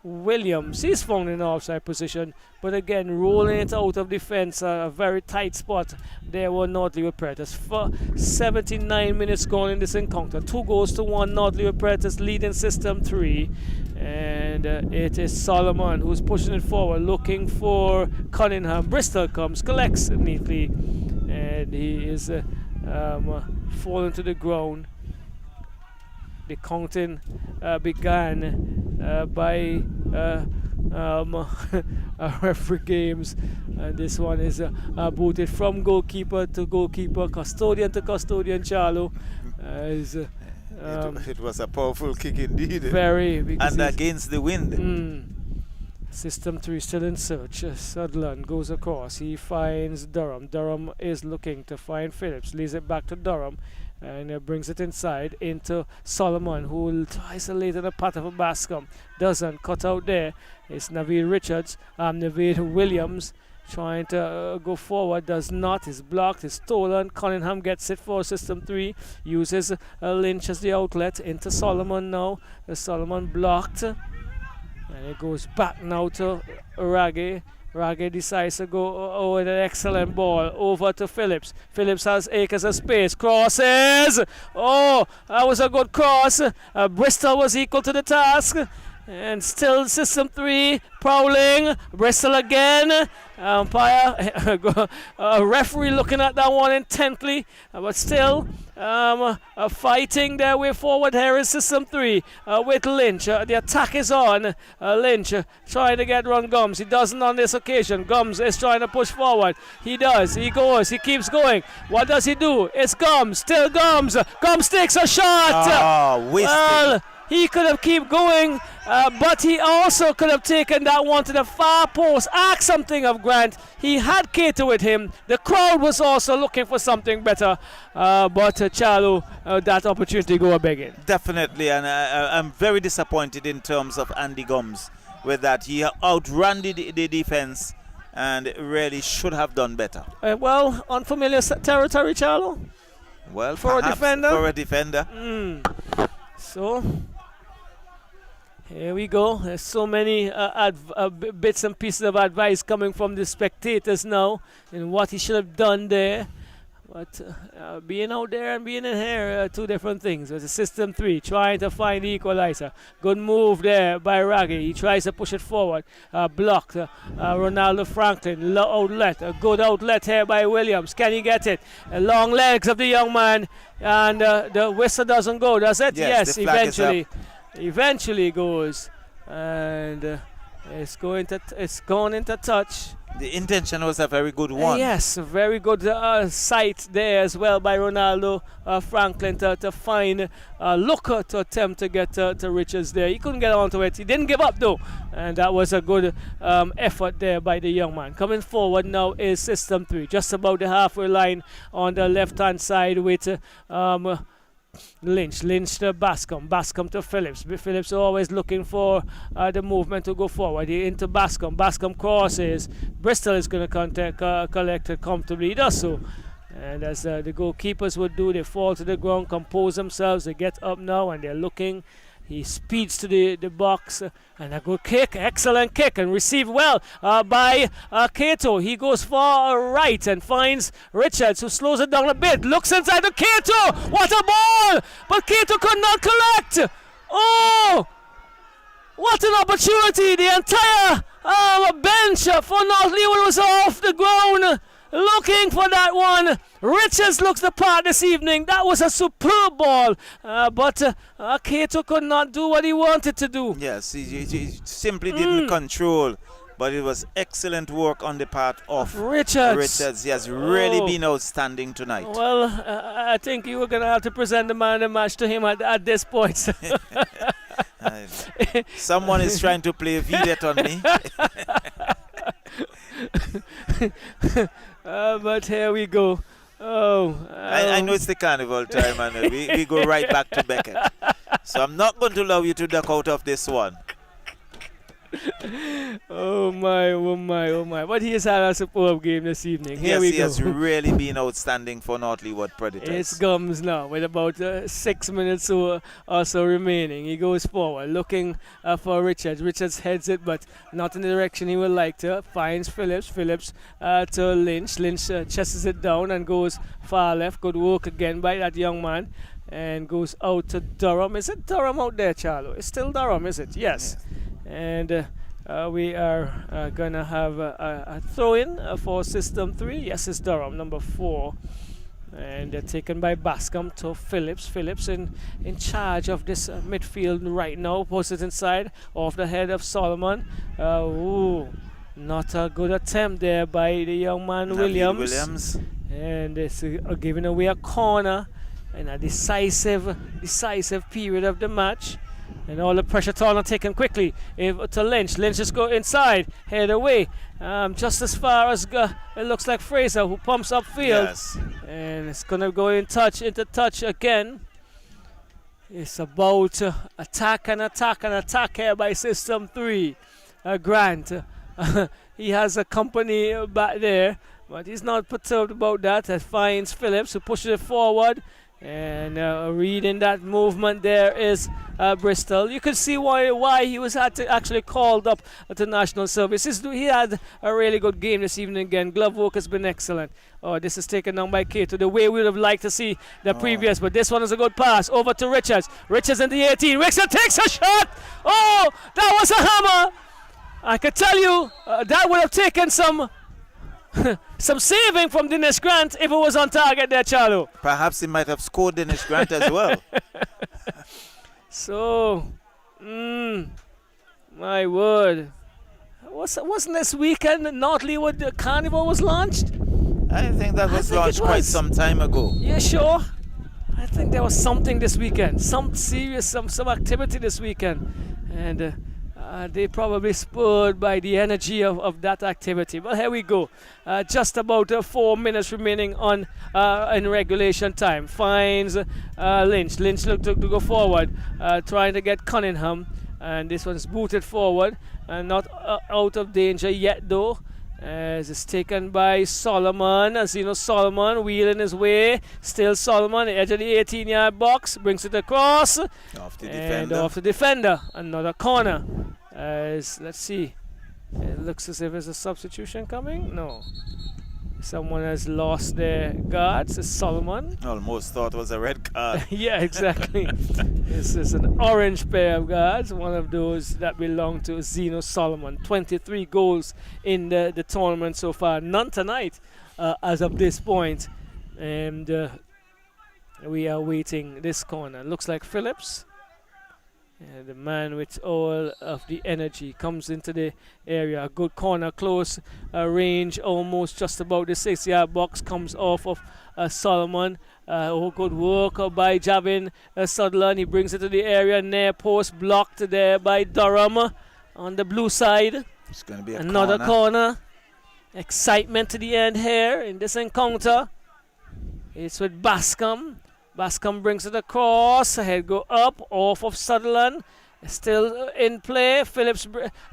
Williams. He's found in an offside position, but again rolling it out of defense, a very tight spot there were North Leeward Predators. For 79 minutes gone in this encounter, 2-1 North Leeward Predators leading System 3, and it is Solomon who's pushing it forward, looking for Cunningham. Bristol comes, collects neatly, and he is falling to the ground. The counting began by referee games, and this one is booted from goalkeeper to goalkeeper, custodian to custodian. Charlo, it was a powerful kick indeed. Very, and against the wind. System 3 still in search. Sutherland goes across. He finds Durham. Durham is looking to find Phillips. Leaves it back to Durham and brings it inside into Solomon, who will isolate in a part of a Bascom. Doesn't cut out there. It's Naveed Richards. Naveed Williams trying to go forward. Does not. Is blocked. Is stolen. Cunningham gets it for System 3. Uses Lynch as the outlet into Solomon now. Solomon blocked. And it goes back now to Raggy. Raggy decides to go with an excellent ball over to Phillips. Phillips has acres of space. Crosses! Oh, that was a good cross. Bristol was equal to the task. And still System 3 prowling. Bristol again. Umpire, referee looking at that one intently, but still fighting their way forward here in System 3 with Lynch. The attack is on. Lynch trying to get Ron Gums. He doesn't on this occasion. Gums is trying to push forward. He does. He goes. He keeps going. What does he do? It's Gums. Still Gums. Gums takes a shot. Well, he could have kept going, but he also could have taken that one to the far post. Ask something of Grant. He had Cato with him. The crowd was also looking for something better, but Charlo, that opportunity go a begging. Definitely, and I'm very disappointed in terms of Andy Gums with that. He outran the defense and really should have done better. Well, unfamiliar territory, Charlo? Well, for a defender? For a defender. So here we go. There's so many bits and pieces of advice coming from the spectators now in what he should have done there. But being out there and being in here are two different things. It's a System 3 trying to find the equalizer. Good move there by Raggy. He tries to push it forward. Blocked. Ronaldo Franklin. Outlet. A good outlet here by Williams. Can he get it? Long legs of the young man. And the whistle doesn't go, does it? Yes, eventually. Eventually goes. And it's gone into touch. The intention was a very good one. Yes, a very good sight there as well by Ronaldo Franklin to find Looker to attempt to get to Richards there. He couldn't get onto it. He didn't give up though. And that was a good effort there by the young man. Coming forward now is System 3. Just about the halfway line on the left-hand side with Lynch to Bascom to Phillips. Phillips always looking for the movement to go forward. Into Bascom crosses. Bristol is going to collect it comfortably. He does so, and as the goalkeepers would do, they fall to the ground, compose themselves, they get up now and they're looking. He speeds to the box and a good kick, excellent kick, and received well by Cato. He goes far right and finds Richards, who slows it down a bit. Looks inside to Cato. What a ball! But Cato could not collect. Oh, what an opportunity! The entire bench for North Leeward was off the ground, looking for that one. Richards looks the part this evening. That was a superb ball, but Cato could not do what he wanted to do. Yes, he simply didn't control, but it was excellent work on the part of Richards. Richards. He has really been outstanding tonight. Well, I think you were going to have to present the man of the match to him at this point. Someone is trying to play Videt on me. But here we go. I know it's the carnival time, and we go right back to Beckett. So I'm not going to allow you to duck out of this one. Oh my, oh my, oh my. But he has had a superb game this evening. Here we He go. has really been outstanding for North Leeward Predators. It's Gums now with about 6 minutes or so remaining. He goes forward looking for Richards. Richards heads it but not in the direction he would like to. Finds Phillips. Phillips to Lynch. Lynch chases it down and goes far left. Good work again by that young man. And goes out to Durham. Is it Durham out there, Charlo? It's still Durham, is it? Yes. And we are going to have a throw-in for System 3. Yes, it's Durham, number 4. And they're taken by Bascom to Phillips. Phillips in charge of this midfield right now. Posts it inside off the head of Solomon. Not a good attempt there by the young man Williams. And it's giving away a corner in a decisive period of the match. And all the pressure taken quickly to Lynch. Lynch just go inside, head away. Just as far as it looks like Fraser, who pumps upfield. Yes. And it's going to go into touch again. It's about attack here by System 3. Grant, he has a company back there, but he's not perturbed about that. It finds Phillips, who pushes it forward. And reading that movement there is Bristol. You can see why he was actually called up to national service. He had a really good game this evening again. Glove work has been excellent. Oh, this is taken down by Cato, the way we would have liked to see the previous. But this one is a good pass over to Richards. Richards in the 18. Richards takes a shot. Oh, that was a hammer. I could tell you that would have taken some saving from Dinesh Grant if it was on target there, Charlo. Perhaps he might have scored Dinesh Grant as well. So, my word. Wasn't this weekend that North Leeward the Carnival was launched? I think that was launched quite some time ago. Yeah, sure. I think there was something this weekend. Some activity this weekend. And they probably spurred by the energy of that activity. But here we go. Just about 4 minutes remaining on in regulation time. Finds Lynch. Lynch looked to go forward, trying to get Cunningham. And this one's booted forward. And not out of danger yet, though. As it's taken by Solomon. As you know, Solomon wheeling his way. Still Solomon, edge of the 18-yard box. Brings it across. Off the and defender. off the defender. Another corner. Let's see. It looks as if there's a substitution coming. No. Someone has lost their guards. It's Solomon. Almost thought it was a red card. Yeah, exactly. This is an orange pair of guards. One of those that belong to Zeno Solomon. 23 goals in the tournament so far. None tonight as of this point. And we are waiting this corner. Looks like Phillips. The man with all of the energy comes into the area. A good corner, close range, almost just about the 6-yard box. Comes off of Solomon. Good work by Javin Sutherland. He brings it to the area. Near post blocked there by Durham on the blue side. It's going to be another corner. Excitement to the end here in this encounter. It's with Bascom. Bascom brings it across. Head go up off of Sutherland. Still in play. Phillips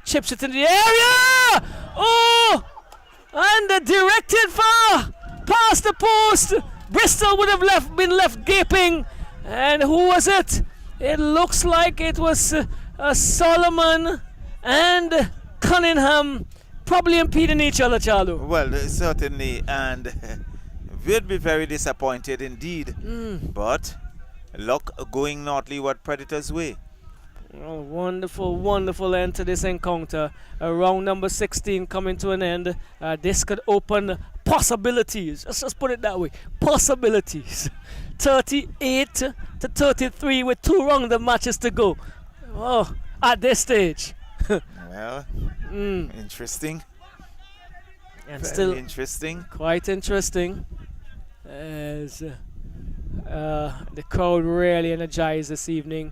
chips it in the area. Oh! And directed far past the post. Bristol would have been left gaping. And who was it? It looks like it was Solomon and Cunningham probably impeding each other, Charlo. Well, certainly. And we'd be very disappointed indeed. But luck going North Leeward Predators' way. Oh, wonderful end to this encounter. Round number 16 coming to an end. This could open possibilities. Let's just put it that way. Possibilities. 38 to 33 with 2 round of matches to go. Oh, at this stage. Well, interesting. And very still interesting. Quite interesting. As the crowd really energized this evening.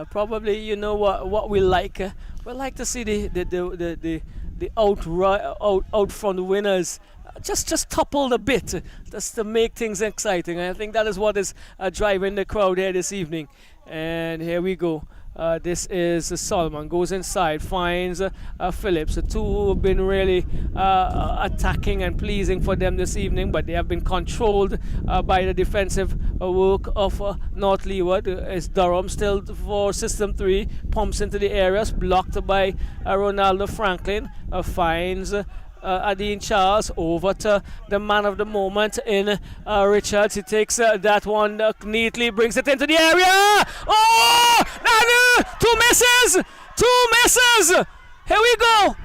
Probably, you know what we like. We like to see the the out front winners just toppled a bit, just to make things exciting. I think that is what is driving the crowd here this evening. And here we go. This is Solomon, goes inside, finds Phillips. The two who have been really attacking and pleasing for them this evening, but they have been controlled by the defensive work of North Leeward. Is Durham still for System 3, pumps into the areas, blocked by Ronaldo Franklin, finds Adine Charles, over to the man of the moment in Richards. He takes that one neatly, brings it into the area. Oh! Two misses! Two misses! Here we go!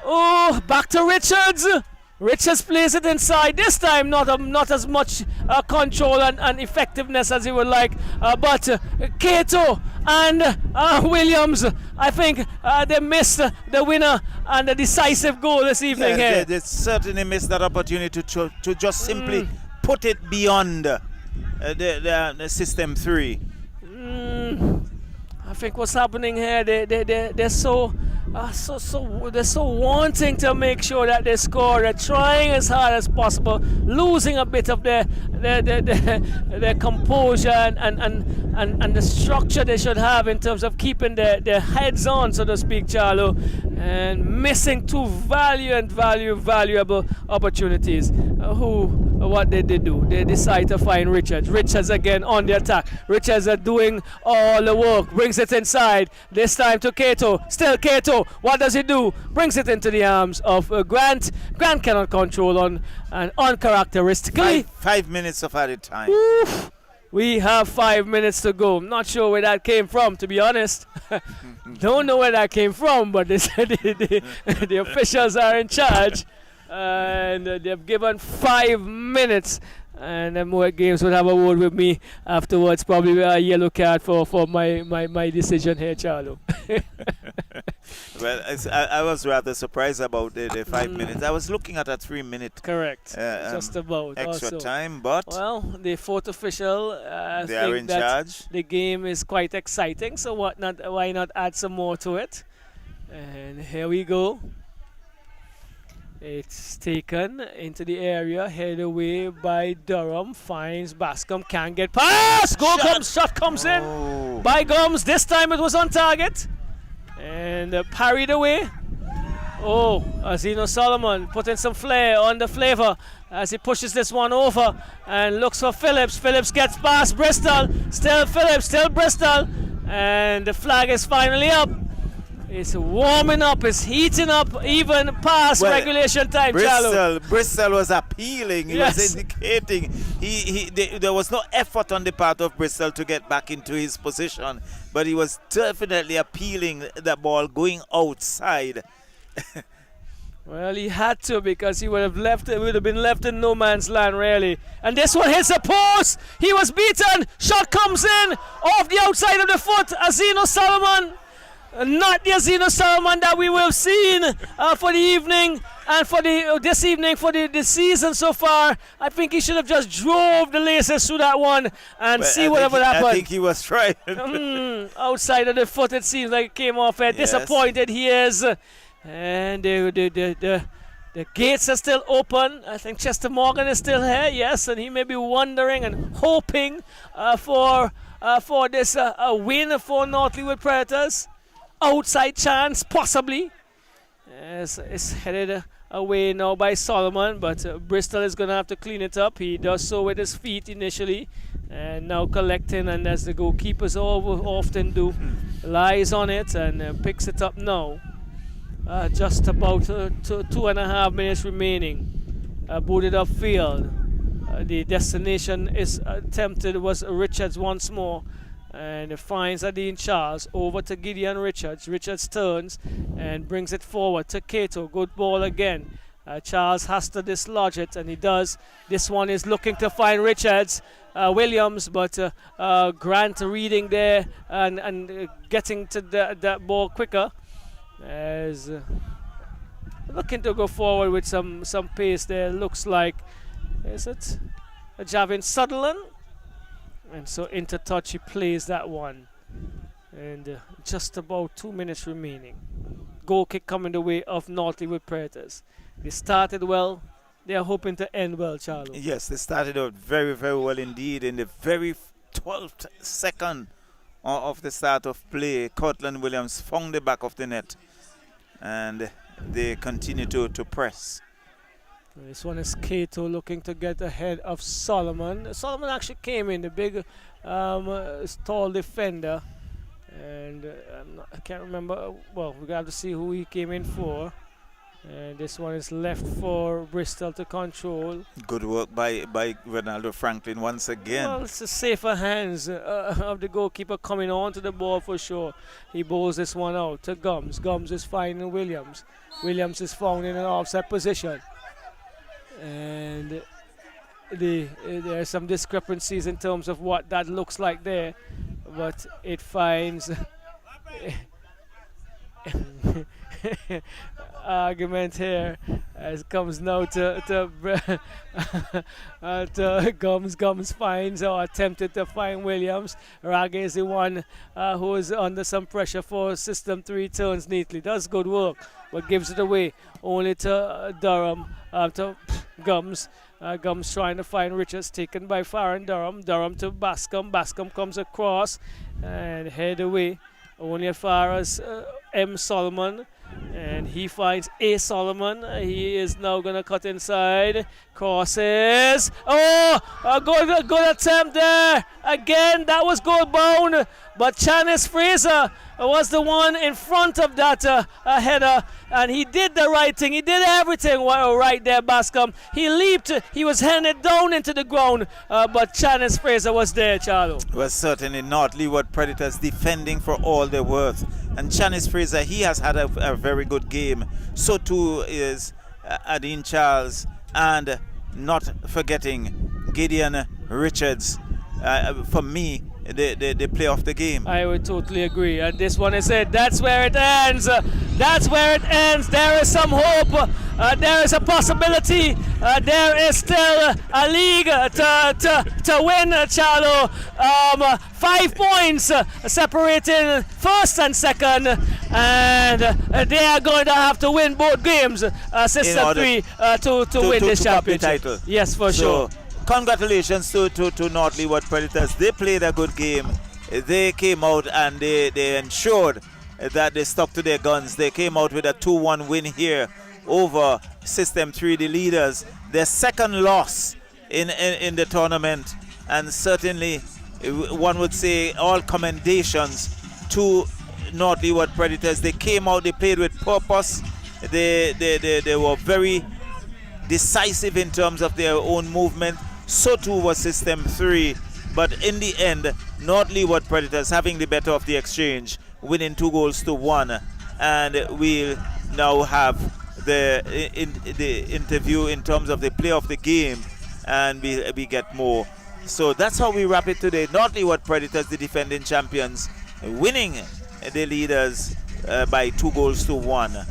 Oh, back to Richards. Richards plays it inside. This time not as much control and effectiveness as he would like. But Cato and Williams, I think they missed the winner and the decisive goal this evening here. They certainly missed that opportunity to just simply put it beyond the System 3. I think what's happening here, they're so wanting to make sure that they score. They're trying as hard as possible, losing a bit of their composure and the structure they should have in terms of keeping their heads on, so to speak, Charlo, and missing two valuable opportunities. What did they do? They decide to find Richards. Richards again on the attack. Richards are doing all the work. Brings it inside. This time to Cato. Still Cato. What does he do? Brings it into the arms of Grant. Grant cannot control uncharacteristically. 5 minutes of added time. Oof. We have 5 minutes to go. I'm not sure where that came from, to be honest. Don't know where that came from, but they said the officials are in charge. And they've given 5 minutes, and then more games will have a word with me afterwards. Probably a yellow card for my decision here, Charlo. Well, I was rather surprised about the 5 minutes. I was looking at a 3 minute correct, just about extra also. time, but well, the fourth official they are in charge. The game is quite exciting, so why not add some more to it? And here we go. It's taken into the area, headed away by Durham, finds Bascom, can't get past! Shot comes in by Gums. This time it was on target and parried away. Oh, Azino Solomon putting some flair on the flavor as he pushes this one over and looks for Phillips. Phillips gets past Bristol, still Phillips, still Bristol, and the flag is finally up. It's warming up, it's heating up even past regulation time, Bristol was appealing, he was indicating there was no effort on the part of Bristol to get back into his position, but he was definitely appealing the ball going outside. Well, he had to, because he would have been left in no man's land, really. And this one hits a post. He was beaten. Shot comes in off the outside of the foot. Azino Solomon. Not the Azino Solomon that we will have seen for the evening and for this evening for the season so far. I think he should have just drove the laces through that one and see whatever happened. I think he was trying. Outside of the foot, it seems like it came off. Disappointed he is. And the gates are still open. I think Chester Morgan is still here, yes, and he may be wondering and hoping for this win for North Leeward Predators. Outside chance, possibly. It's headed away now by Solomon, but Bristol is going to have to clean it up. He does so with his feet initially, and now collecting, and as the goalkeepers often do, lies on it and picks it up now. Just about 2.5 minutes remaining. Booted upfield. The destination is attempted was Richards once more. And it finds Adine Charles over to Gideon Richards. Richards turns and brings it forward to Cato. Good ball again. Charles has to dislodge it, and he does. This one is looking to find Richards. Williams, but Grant reading there and getting to that ball quicker. As looking to go forward with some pace there. Looks like, is it Javin Sutherland? And so into touch, he plays that one. And just about 2 minutes remaining. goal kick coming the way of Northlewood Predators. They started well. They are hoping to end well, Charlo. Yes, they started out very, very well indeed. In the very 12th second of the start of play, Cortland Williams found the back of the net, and they continue to press. This one is Cato looking to get ahead of Solomon. Solomon actually came in, the big tall defender, and I can't remember. Well, we got to see who he came in for. And this one is left for Bristol to control. Good work by Ronaldo Franklin once again. Well, it's the safer hands of the goalkeeper coming on to the ball for sure. He bowls this one out to Gums. Gums is finding Williams. Williams is found in an offside position. And there are some discrepancies in terms of what that looks like there. But it finds argument here as comes now to Gums. Gums finds or attempted to find Williams. Raga is the one who is under some pressure for System 3, turns neatly, does good work, but gives it away only to Durham, to Gums. Gums trying to find Richards, taken by Farron Durham. Durham to Bascom. Bascom comes across and head away only as far as M. Solomon, and he finds A. Solomon. He is now going to cut inside. Crosses. Oh, a good attempt there. Again, that was goal bound, but Chanice Fraser was the one in front of that header, and he did the right thing. He did everything right there, Bascom. He leaped. He was handed down into the ground, but Chanice Fraser was there, Charlo. Was certainly not. Leeward Predators defending for all they're worth. And Chanice Fraser, he has had a very good game. So too is Adine Charles, and not forgetting Gideon Richards. For me, the play of the game. I would totally agree. And this one is it. That's where it ends. That's where it ends. There is some hope. There is a possibility. There is still a league to win, Charlo. 5 points separating first and second, and they are going to have to win both games, System 3, to win this championship. Title. Yes, for sure. Congratulations to North Leeward Predators. They played a good game. They came out and they ensured that they stuck to their guns. They came out with a 2-1 win here over System 3, the leaders. Their second loss in the tournament, and certainly one would say all commendations to North Leeward Predators. They came out, they played with purpose. They were very decisive in terms of their own movement. So too was System 3, but in the end, North Leeward Predators having the better of the exchange, winning 2-1, and we'll now have the interview in terms of the play of the game, and we get more. So that's how we wrap it today. North Leeward Predators, the defending champions, winning the leaders by 2-1.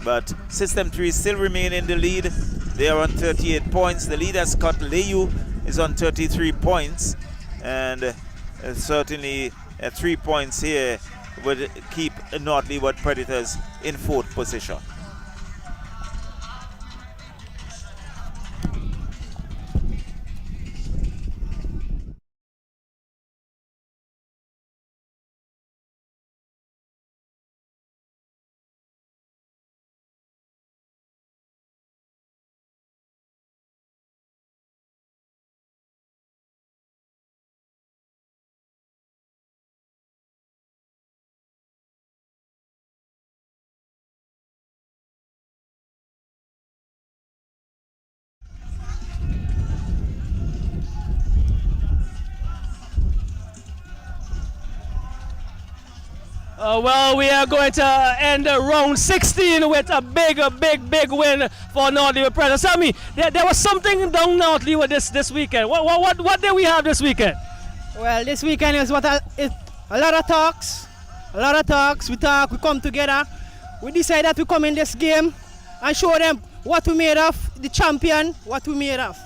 But System 3 still remain in the lead. They are on 38 points. The leader, Scott Leyu, is on 33 points. And certainly 3 points here would keep North Leeward Predators in 4th position. Well, we are going to end round 16 with a big win for North Leeward Predators. Tell me, there was something down North Leeward this weekend. What did we have this weekend? Well, this weekend is a lot of talks. We talk, we come together. We decide that we come in this game and show them what we made of, the champion, what we made of.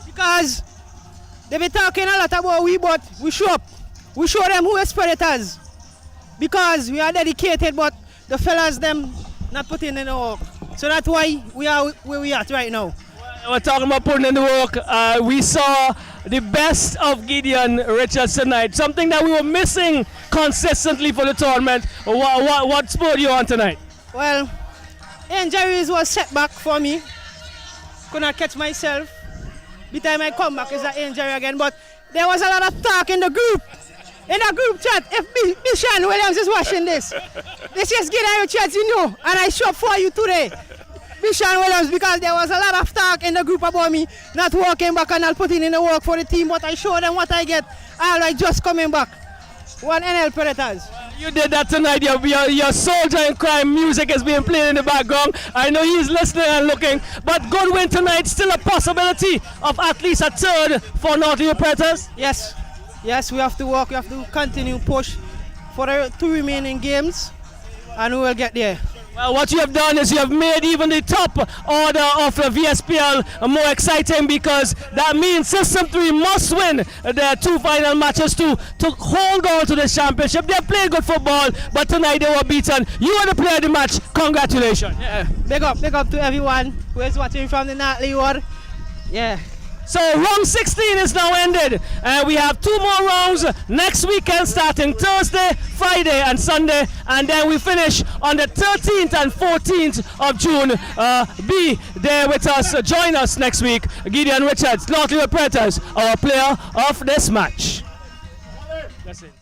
Because they be talking a lot about we, but we show up. We show them who is Predators. Because we are dedicated, but the fellas them not putting in the work. So that's why we are where we are right now. We're talking about putting in the work. We saw the best of Gideon Richards tonight, something that we were missing consistently for the tournament. What spurred you on tonight? Well, injuries was setback for me. Could not catch myself. By the time I come back, is an injury again. But there was a lot of talk in the group. In the group chat, if Bishan Williams is watching this is Gideon Richards, you know, and I show up for you today. Bishan Williams, because there was a lot of talk in the group about me not walking back and not putting in the work for the team, but I show them what I get. All right, just coming back. One NL Predators. You did that tonight. Your soldier in crime music is being played in the background. I know he's listening and looking. But good win tonight. Still a possibility of at least a third for North Leeward Predators? Yes. Yes, we have to work. We have to continue push for the 2 remaining games, and we will get there. Well, what you have done is you have made even the top order of the VSPL more exciting, because that means System 3 must win their 2 final matches to hold on to the championship. They played good football, but tonight they were beaten. You are the player of the match. Congratulations. Yeah. Big up to everyone who is watching from the North Leeward. Yeah. So round 16 is now ended, and we have 2 more rounds next weekend, starting Thursday, Friday and Sunday, and then we finish on the 13th and 14th of June. Be there with us, join us next week. Gideon Richards, North Leeward Predators, our player of this match. That's it.